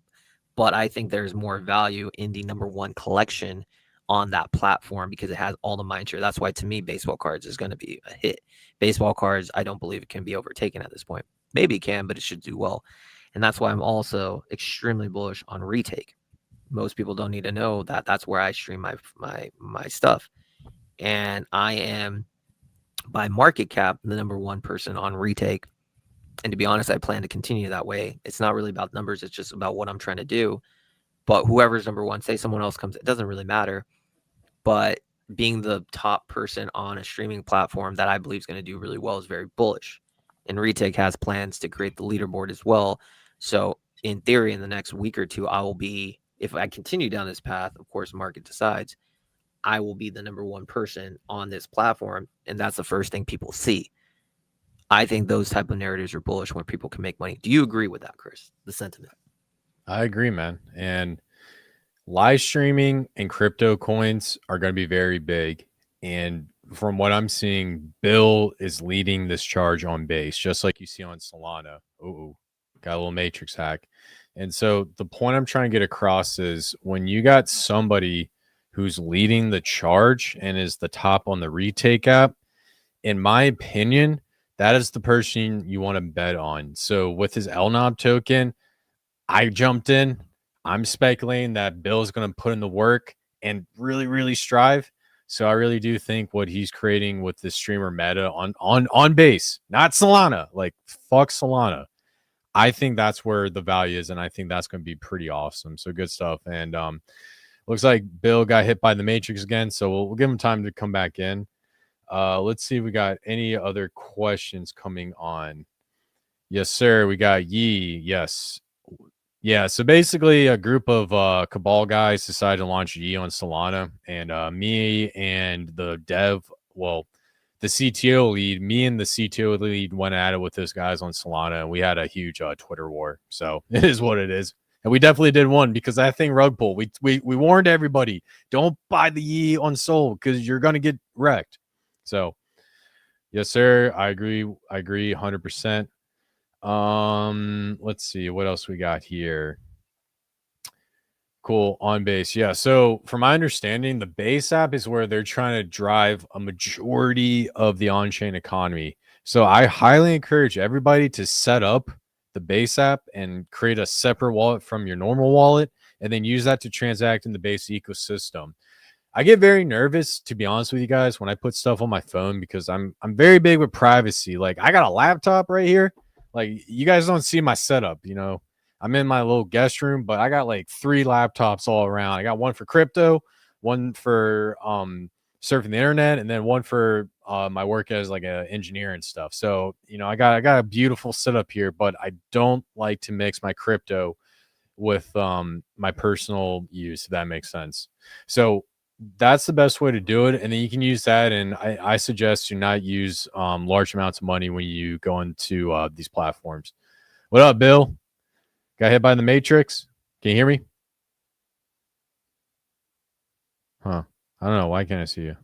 But I think there's more value in the number one collection on that platform because it has all the mind share. That's why, to me, baseball cards is going to be a hit. Baseball cards, I don't believe it can be overtaken at this point. Maybe it can, but it should do well. And that's why I'm also extremely bullish on retake. Most people don't need to know that that's where I stream my stuff. And I am, by market cap, the number one person on retake. And to be honest, I plan to continue that way. It's not really about numbers. It's just about what I'm trying to do. But whoever's number one, say someone else comes, it doesn't really matter. But being the top person on a streaming platform that I believe is going to do really well is very bullish. And Retake has plans to create the leaderboard as well. So in theory, in the next week or two, I will be, if I continue down this path, of course, market decides, I will be the number one person on this platform. And that's the first thing people see. I think those type of narratives are bullish when people can make money. Do you agree with that, Chris? The sentiment? I agree, man. And live streaming and crypto coins are going to be very big. And from what I'm seeing, Bill is leading this charge on base, just like you see on Solana. Ooh, got a little matrix hack. And so the point I'm trying to get across is when you got somebody who's leading the charge and is the top on the retake app, in my opinion, that is the person you want to bet on. So with his LNOB token, I jumped in. I'm speculating that Bill's going to put in the work and really, really strive. So I really do think what he's creating with the streamer meta on base, not Solana, like fuck Solana. I think that's where the value is, and I think that's going to be pretty awesome. So good stuff. And looks like Bill got hit by the matrix again, so we'll give him time to come back in. Let's see if we got any other questions coming on. Yes, sir. We got Yee. Yes. Yeah, so basically a group of Cabal guys decided to launch Yee on Solana, and me and the the CTO lead, me and the CTO lead went at it with those guys on Solana, and we had a huge Twitter war. So it is what it is. And we definitely did one because that thing rug pull. We warned everybody, don't buy the Yee on Sol because you're gonna get wrecked. So yes, sir. I agree 100%. Let's see what else we got here. Cool. On base. Yeah. So from my understanding, the base app is where they're trying to drive a majority of the on-chain economy. So I highly encourage everybody to set up the base app and create a separate wallet from your normal wallet and then use that to transact in the base ecosystem. I get very nervous, to be honest with you guys, when I put stuff on my phone because I'm very big with privacy. Like I got a laptop right here. Like you guys don't see my setup, you know. I'm in my little guest room, but I got like 3 laptops all around. I got one for crypto, one for surfing the internet, and then one for my work as like an engineer and stuff. So, you know, I got a beautiful setup here, but I don't like to mix my crypto with my personal use, if that makes sense. So that's the best way to do it. And then you can use that. And I suggest you not use large amounts of money when you go into these platforms. What up, Bill? Got hit by the matrix? Can you hear me? Huh. I don't know. Why can't I see you?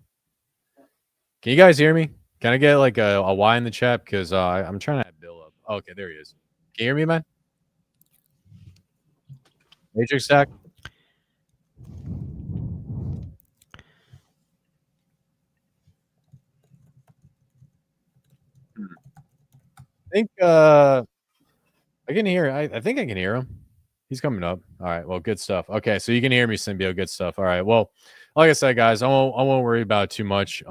Can you guys hear me? Can I get like a Y in the chat? Because I'm trying to add Bill up. Oh, okay, there he is. Can you hear me, man? Matrix stack? I think I can hear. I think I can hear him. He's coming up. All right. Well, good stuff. Okay, so you can hear me, Symbio. Good stuff. All right. Well, like I said, guys, I won't worry about it too much.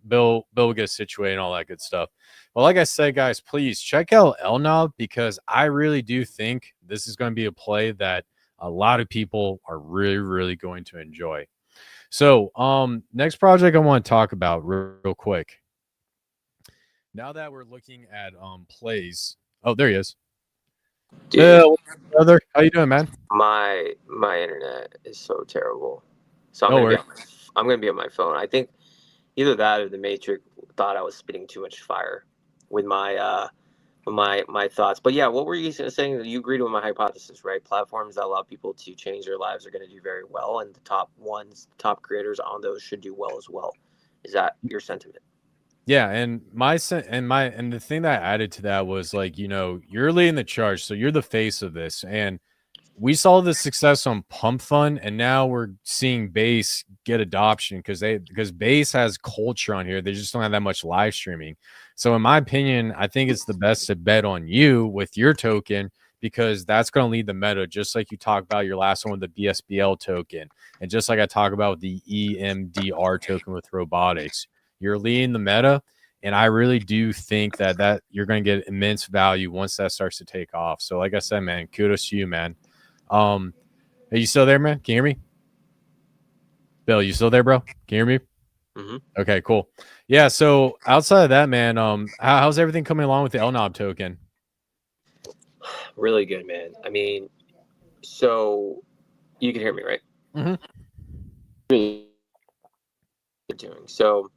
Bill will get situated and all that good stuff. But like I said, guys, please check out LNob because I really do think this is going to be a play that a lot of people are really, really going to enjoy. So, next project I want to talk about real quick. Now that we're looking at plays. Oh, there he is. Dude, Brother, how you doing, man? my internet is so terrible. So No worries. I'm gonna be on my phone. I think either that or the Matrix thought I was spitting too much fire with my my thoughts. But yeah, what were you saying? You agreed with my hypothesis, right? Platforms that allow people to change their lives are going to do very well, and the top creators on those should do well as well. Is that your sentiment? Yeah, and the thing that I added to that was like, you're leading the charge, so you're the face of this, and we saw the success on Pump Fund, and now we're seeing Base get adoption because Base has culture on here. They just don't have that much live streaming. So, in my opinion, I think it's the best to bet on you with your token because that's going to lead the meta, just like you talked about your last one with the BSBL token, and just like I talk about the EMDR token with robotics. You're leading the meta, and I really do think that you're going to get immense value once that starts to take off. So, like I said, man, kudos to you, man. Are you still there, man? Can you hear me? Bill, you still there, bro? Can you hear me? Mm-hmm. Okay, cool. Yeah, so outside of that, man, how's everything coming along with the LNob token? Really good, man. I mean, so you can hear me, right? Mm-hmm. Really doing. So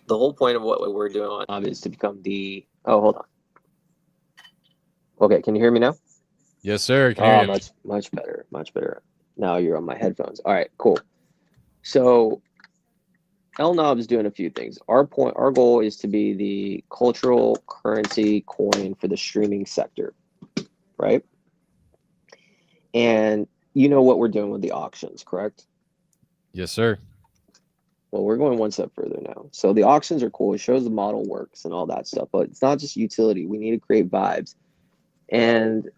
the whole point of what we're doing on is to become the. Oh, hold on. Okay, can you hear me now? Yes, sir. Can hear you. Much better, much better. Now you're on my headphones. All right, cool. So LNob is doing a few things. Our goal is to be the cultural currency coin for the streaming sector, right? And you know what we're doing with the auctions, correct? Yes, sir. Well, we're going one step further now. So the auctions are cool. It shows the model works and all that stuff, but it's not just utility. We need to create vibes. And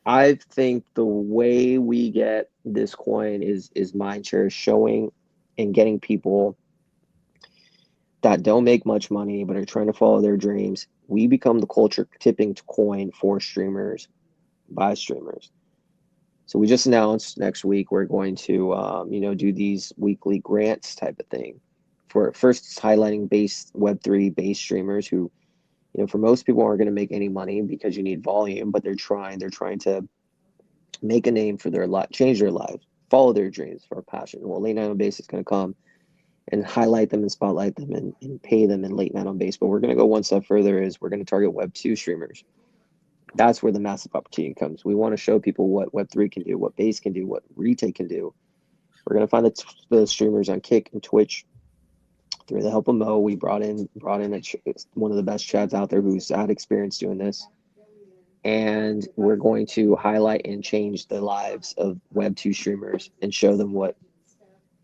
I think the way we get this coin is mindshare, showing and getting people that don't make much money but are trying to follow their dreams. We become the culture tipping coin for streamers by streamers. So we just announced next week we're going to do these weekly grants type of thing. For first, it's highlighting Web3 base streamers who, for most people aren't going to make any money because you need volume, but they're trying to make a name for their life, change their lives, follow their dreams for a passion. Well, Late Night on Base is going to come and highlight them and spotlight them and pay them in Late Night on Base. But we're going to go one step further is we're going to target Web2 streamers. That's where the massive opportunity comes. We want to show people what Web3 can do, what Base can do, what Retake can do. We're going to find the streamers on Kick and Twitch. Through the help of Mo, we brought in one of the best chads out there who's had experience doing this. And we're going to highlight and change the lives of Web2 streamers and show them what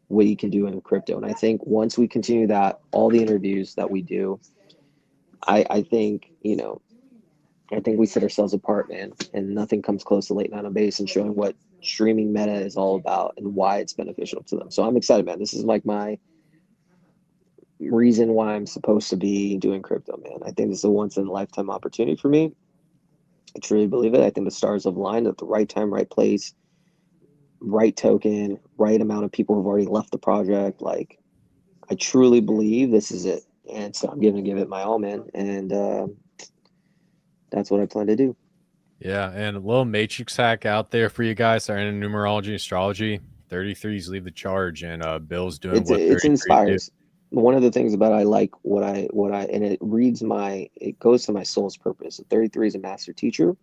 you can do in crypto. And I think once we continue that, all the interviews that we do, I think we set ourselves apart, man. And nothing comes close to Late Night on Base and showing what streaming meta is all about and why it's beneficial to them. So I'm excited, man. This is like my reason why I'm supposed to be doing crypto, man. I think this is a once in a lifetime opportunity for me. I truly believe it. I think the stars have aligned at the right time, right place, right token, right amount of people who've already left the project. Like, I truly believe this is it. And so I'm going to give it my all, man. And that's what I plan to do. Yeah, and a little matrix hack out there for you guys that are into numerology, astrology. 33s leave the charge, and Bill's doing It inspires. One of the things about I like what I and it goes to my soul's purpose. 33 is a master teacher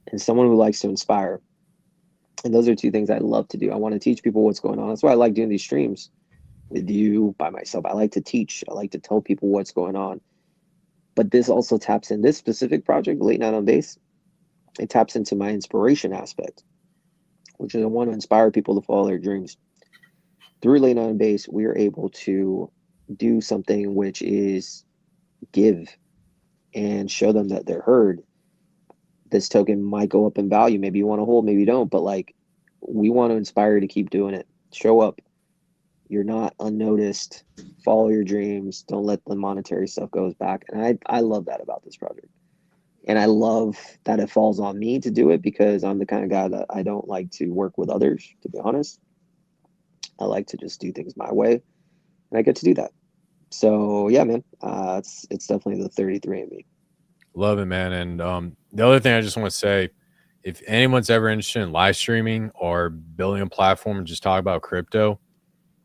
and someone who likes to inspire. And those are two things I love to do. I want to teach people what's going on. That's why I like doing these streams with you, by myself. I like to teach. I like to tell people what's going on. But this also taps in this specific project, Late Night on Base. It taps into my inspiration aspect, which is I want to inspire people to follow their dreams. Through Late Night on Base, we are able to do something which is give and show them that they're heard this token might go up in value. Maybe you want to hold, maybe you don't, but like we want to inspire you to keep doing it. Show up. You're not unnoticed. Follow your dreams. Don't let the monetary stuff goes back. And I love that about this project. And I love that it falls on me to do it because I'm the kind of guy that I don't like to work with others, to be honest. I like to just do things my way, and I get to do that. So yeah, man, it's definitely the 33 in me. Love it, man. And the other thing I just want to say, if anyone's ever interested in live streaming or building a platform and just talk about crypto,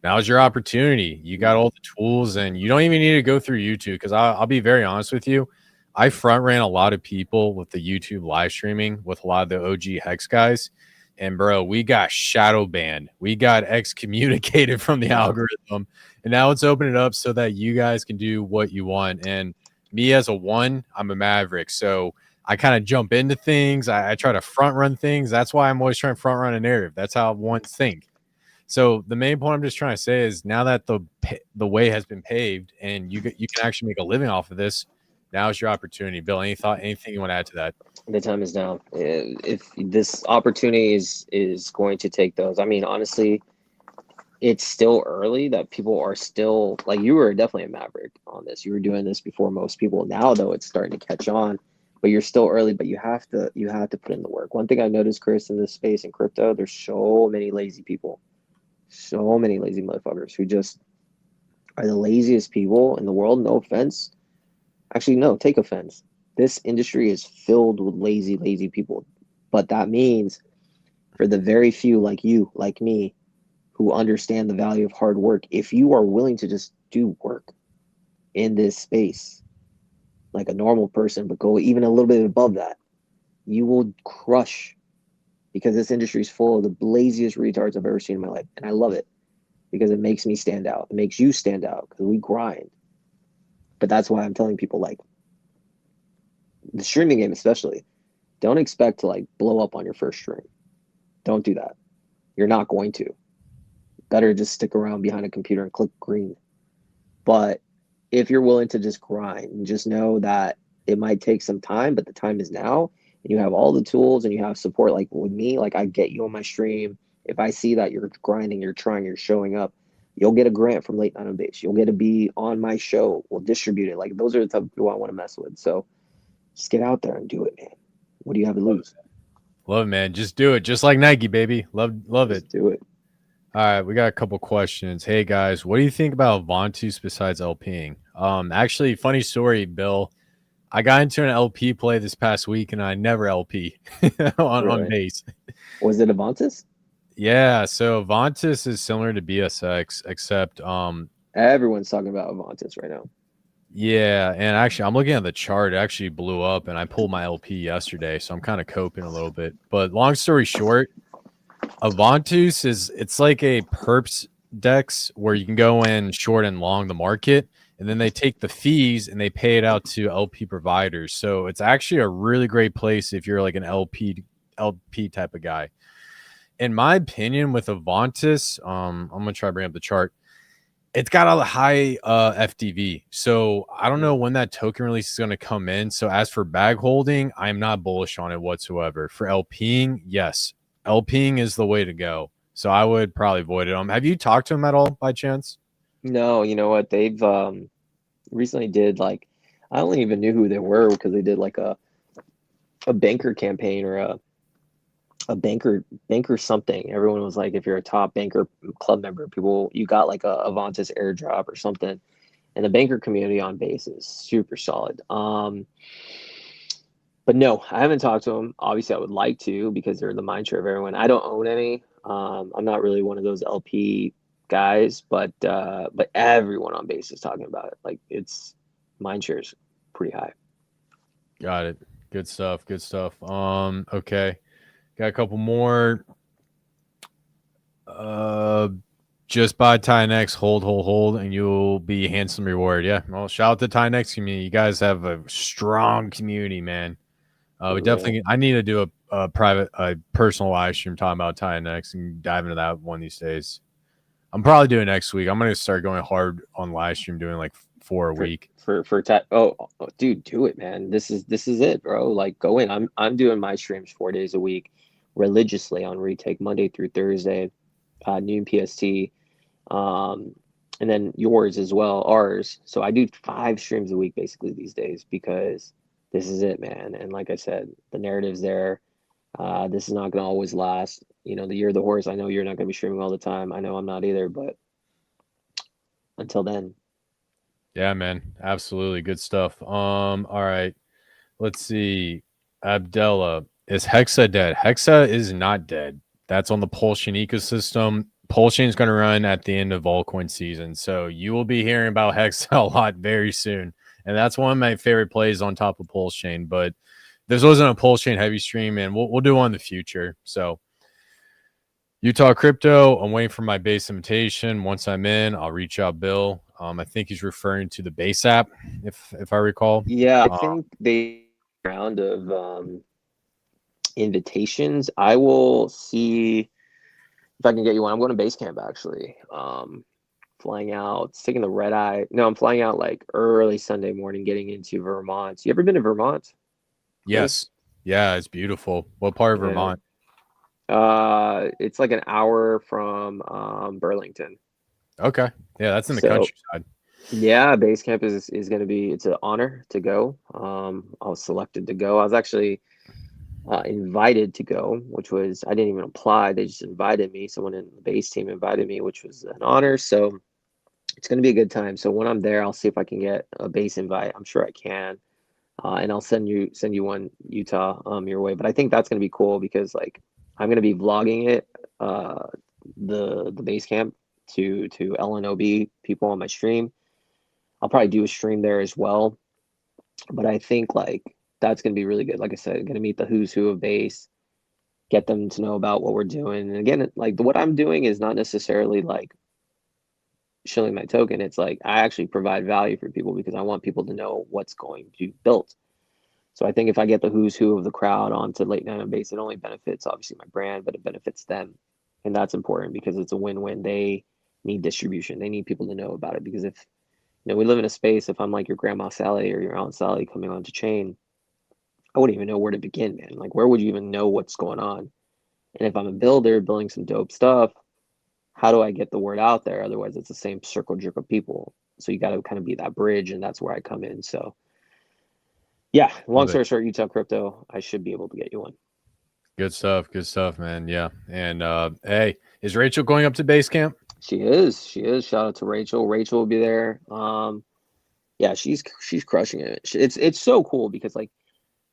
now's your opportunity. You got all the tools, and you don't even need to go through YouTube. Because I'll be very honest with you, I front ran a lot of people with the YouTube live streaming with a lot of the OG Hex guys. And bro, we got shadow banned. We got excommunicated from the algorithm. And now it's opening it up so that you guys can do what you want. And me as a one, I'm a maverick. So I kind of jump into things. I try to front run things. That's why I'm always trying to front run a narrative. That's how ones think. So the main point I'm just trying to say is now that the way has been paved and you can actually make a living off of this, now's your opportunity. Bill, anything you want to add to that? The time is now. If this opportunity is going to take those, I mean, honestly, it's still early that people are still like, you were definitely a maverick on this. You were doing this before most people. Now though, it's starting to catch on, but you're still early, but you have to put in the work. One thing I noticed, Chris, in this space in crypto, there's so many lazy people, so many lazy motherfuckers who just are the laziest people in the world. No offense. Actually, no, take offense. This industry is filled with lazy people. But that means for the very few like you, like me, who understand the value of hard work, if you are willing to just do work in this space like a normal person, but go even a little bit above that, you will crush, because this industry is full of the laziest retards I've ever seen in my life. And I love it because it makes me stand out. It makes you stand out because we grind. But that's why I'm telling people, like, the streaming game especially, don't expect to like blow up on your first stream. Don't do that. You're not going to. Better just stick around behind a computer and click green. But if you're willing to just grind and just know that it might take some time, but the time is now, and you have all the tools and you have support, like with me, like I get you on my stream. If I see that you're grinding, you're trying, you're showing up, you'll get a grant from Late Night on Base. You'll get to be on my show. We'll distribute it. Like, those are the type of people I want to mess with. So just get out there and do it, man. What do you have to lose? Love it, man. Just do it. Just like Nike, baby. Love Just it. do it. All right, we got a couple questions. Hey guys, what do you think about Vontus besides LPing? Actually, funny story, Bill. I got into an LP play this past week, and I never LP on base. Was it Avantis? Yeah, so Vontus is similar to BSX, except Everyone's talking about Avantis right now. yeah, and actually I'm looking at the chart. It actually blew up, and I pulled my LP yesterday, so I'm kind of coping a little bit. But long story short, Avantus it's like a perps dex where you can go in short and long the market, and then they take the fees and they pay it out to LP providers. So it's actually a really great place if you're like an LP type of guy. In my opinion, with Avantis, I'm gonna try to bring up the chart. It's got a high FDV, so I don't know when that token release is going to come in. So as for bag holding, I'm not bullish on it whatsoever. For LPing, yes, LPing is the way to go. So I would probably avoid it. Have you talked to them at all by chance? No, you know what? They've recently did, like, I don't even knew who they were because they did like a banker campaign or a banker something. Everyone was like, if you're a top banker club member, you got like a Avantis airdrop or something. And the banker community on base is super solid. But no, I haven't talked to them. Obviously, I would like to because they're the mind share of everyone. I don't own any. I'm not really one of those LP guys, but everyone on base is talking about it. Like, it's mind share's pretty high. Got it. Good stuff. Okay. Got a couple more. Just buy Bitunix, hold, and you'll be handsome reward. Yeah. Well, shout out to Bitunix community. You guys have a strong community, man. We definitely. I need to do a personal live stream talking about Bitunix and dive into that one these days. I'm probably doing next week. I'm gonna start going hard on live stream, doing like for a week. Oh, dude, do it, man. This is it, bro. Like, go in. I'm doing my streams 4 days a week religiously on retake Monday through Thursday, noon PST. And then yours as well, ours. So I do 5 streams a week basically these days because this is it, man. And like I said, the narrative's there. This is not going to always last. You know, the year of the horse, I know you're not going to be streaming all the time. I know I'm not either, but until then. Yeah, man. Absolutely. Good stuff. All right. Let's see. Abdella, is Hexa dead? Hexa is not dead. That's on the Pulsion ecosystem. Pulsion is going to run at the end of altcoin season. So you will be hearing about Hexa a lot very soon. And that's one of my favorite plays on top of Pulsion. But this wasn't a Pulsion heavy stream, and we'll do one in the future. So Utah Crypto, I'm waiting for my base invitation. Once I'm in, I'll reach out Bill. I think he's referring to the base app, if I recall. Yeah, I think they round of invitations. I will see if I can get you one. I'm going to Basecamp actually. Flying out, taking the red eye. No, I'm flying out like early Sunday morning, getting into Vermont. You ever been to Vermont? Yes. Yeah, it's beautiful. What part of Vermont? It's like an hour from Burlington. Okay. Yeah, that's in the countryside. Yeah, Basecamp is going to be, it's an honor to go. I was selected to go. I was actually invited to go, which was, I didn't even apply. They just invited me. Someone in the base team invited me, which was an honor. So it's going to be a good time. So when I'm there, I'll see if I can get a base invite. I'm sure I can. And I'll send you one, Utah, your way. But I think that's going to be cool because like I'm going to be vlogging it, the base camp to LNOB people on my stream. I'll probably do a stream there as well. But I think like that's going to be really good. Like I said, going to meet the who's who of base, get them to know about what we're doing. And again, like what I'm doing is not necessarily like shilling my token. It's like I actually provide value for people because I want people to know what's going to be built. So I think if I get the who's who of the crowd onto late night on base, it only benefits obviously my brand, but it benefits them. And that's important because it's a win-win. They need distribution. They need people to know about it because if, you know, we live in a space, if I'm like your grandma Sally or your aunt Sally coming onto chain, I wouldn't even know where to begin, man. Like, where would you even know what's going on? And if I'm a builder building some dope stuff, how do I get the word out there? Otherwise, it's the same circle jerk of people. So you got to kind of be that bridge, and that's where I come in. So, yeah, long story short, Utah Crypto, I should be able to get you one. Good stuff, man. Yeah. And hey, is Rachel going up to base camp? She is. Shout out to Rachel. Rachel will be there. Yeah, she's crushing it. It's so cool because like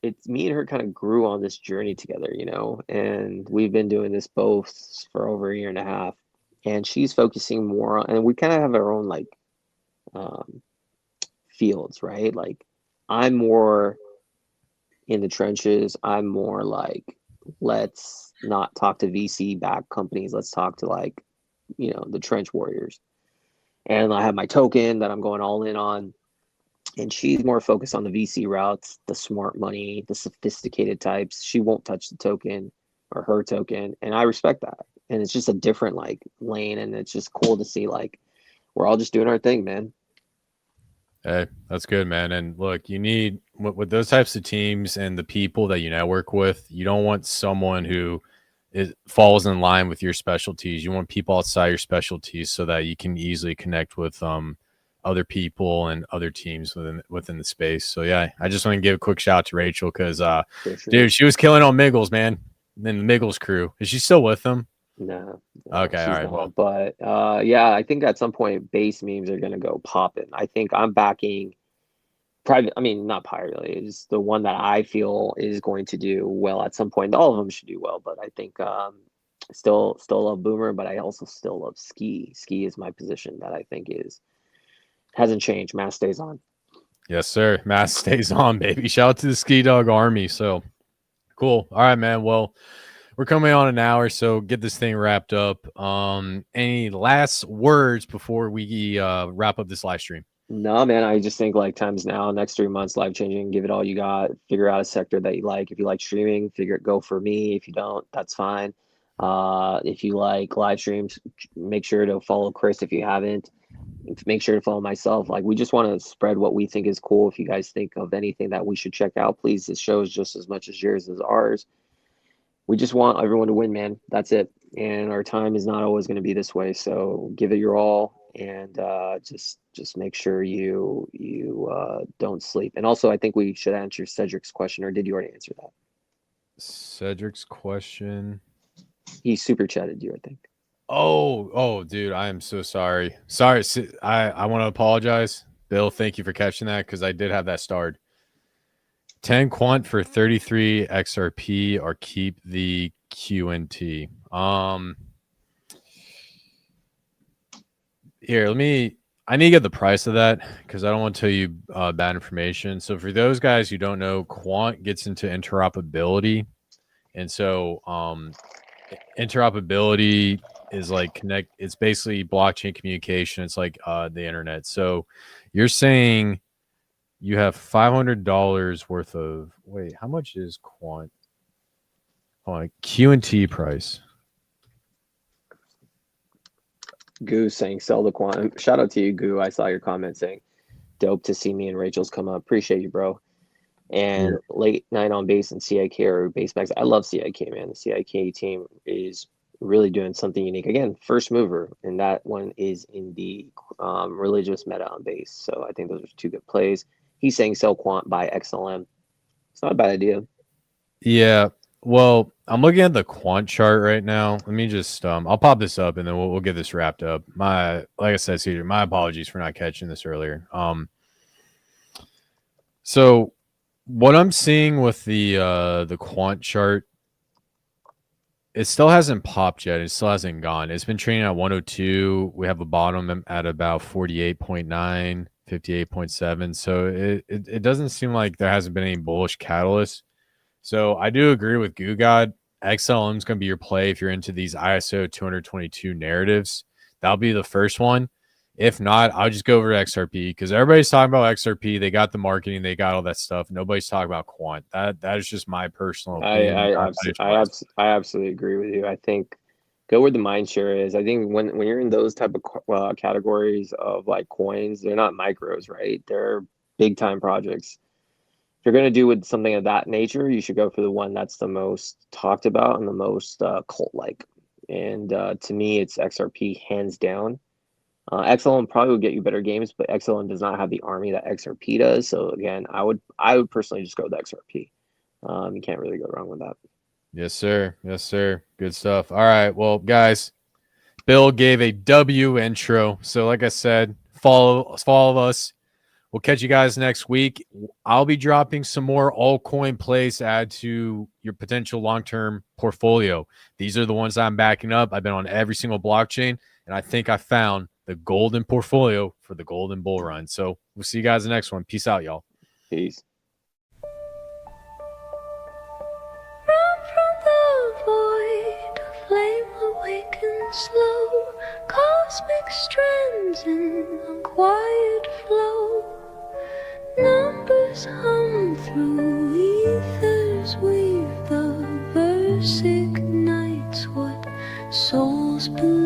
it's me and her kind of grew on this journey together, you know, and we've been doing this both for over a year and a half. And she's focusing more on, and we kind of have our own like fields, right? Like I'm more in the trenches. I'm more like, let's not talk to VC backed companies. Let's talk to like, you know, the trench warriors. And I have my token that I'm going all in on. And she's more focused on the VC routes, the smart money, the sophisticated types. She won't touch the token or her token. And I respect that. And it's just a different like lane. And it's just cool to see like we're all just doing our thing, man. Hey, that's good, man. And look, you need with those types of teams and the people that you network with, you don't want someone who falls in line with your specialties. You want people outside your specialties so that you can easily connect with other people and other teams within the space. So yeah, I just want to give a quick shout out to Rachel because dude, she was killing on Miggles, man. And then the Miggles crew. Is she still with them? No. Okay, all right. Well, but yeah, I think at some point base memes are gonna go popping. I think I'm backing private. I mean, not privately. Is the one that I feel is going to do well at some point. All of them should do well, but I think still love Boomer, but I also still love Ski. Ski is my position that I think hasn't changed. Mass stays on. Yes, sir. Mass stays on, baby. Shout out to the Ski Dog Army. So cool. All right, man. Well, we're coming on an hour, so get this thing wrapped up. Any last words before we wrap up this live stream? No, man. I just think like time's now. Next 3 months, life changing. Give it all you got. Figure out a sector that you like. If you like streaming, go for me. If you don't, that's fine. If you like live streams, make sure to follow Chris if you haven't. make sure to follow myself. Like, we just want to spread what we think is cool. If you guys think of anything that we should check out, please, this show is just as much as yours as ours. We just want everyone to win, man. That's it. And our time is not always going to be this way. So give it your all, and just make sure you don't sleep. And also, I think we should answer Cedric's question, or did you already answer that? Cedric's question. He super chatted you, I think. Oh, dude, I am so sorry. Sorry, I want to apologize. Bill, thank you for catching that, because I did have that starred. 10 quant for 33 XRP, or keep the QNT. Here, I need to get the price of that, because I don't want to tell you bad information. So for those guys who don't know, quant gets into interoperability. And so interoperability is like it's basically blockchain communication. It's like the internet. So you're saying you have $500 worth of, wait, how much is quant? QNT price. Goo saying sell the quant. Shout out to you, Goo. I saw your comment saying dope to see me and Rachel's come up. Appreciate you, bro. And late night on base and CIK or base max. I love CIK, man. The CIK team is really doing something unique. Again, first mover, and that one is in the religious meta on base. So I think those are two good plays. He's saying sell quant, buy XLM. It's not a bad idea. Yeah. Well, I'm looking at the quant chart right now. Let me just I'll pop this up, and then we'll get this wrapped up. Like I said, Cedar, my apologies for not catching this earlier. So what I'm seeing with the quant chart, it still hasn't popped yet. It still hasn't gone. It's been trading at 102. We have a bottom at about 48.9, 58.7. So it doesn't seem like there hasn't been any bullish catalyst. So I do agree with Goo God. XLM is going to be your play if you're into these ISO 222 narratives. That'll be the first one. If not, I'll just go over to XRP, because everybody's talking about XRP. They got the marketing, they got all that stuff. Nobody's talking about quant. That is just my personal opinion. I absolutely agree with you. I think go where the mind share is. I think when you're in those type of categories of like coins, they're not micros, right? They're big time projects. If you're going to do with something of that nature, you should go for the one that's the most talked about and the most cult-like. And to me, it's XRP hands down. XLM probably would get you better games, but XLM does not have the army that XRP does. So again, I would personally just go with XRP. You can't really go wrong with that. Yes, sir. Yes, sir. Good stuff. All right. Well, guys, Bill gave a W intro. So like I said, follow us. We'll catch you guys next week. I'll be dropping some more altcoin plays to add to your potential long-term portfolio. These are the ones I'm backing up. I've been on every single blockchain, and I think I found the golden portfolio for the golden bull run. So we'll see you guys in the next one. Peace out, y'all. Peace. Run from the void, a flame awakens slow, cosmic strands in a quiet flow. Numbers hum through ethers, weave the verse ignites what souls believe.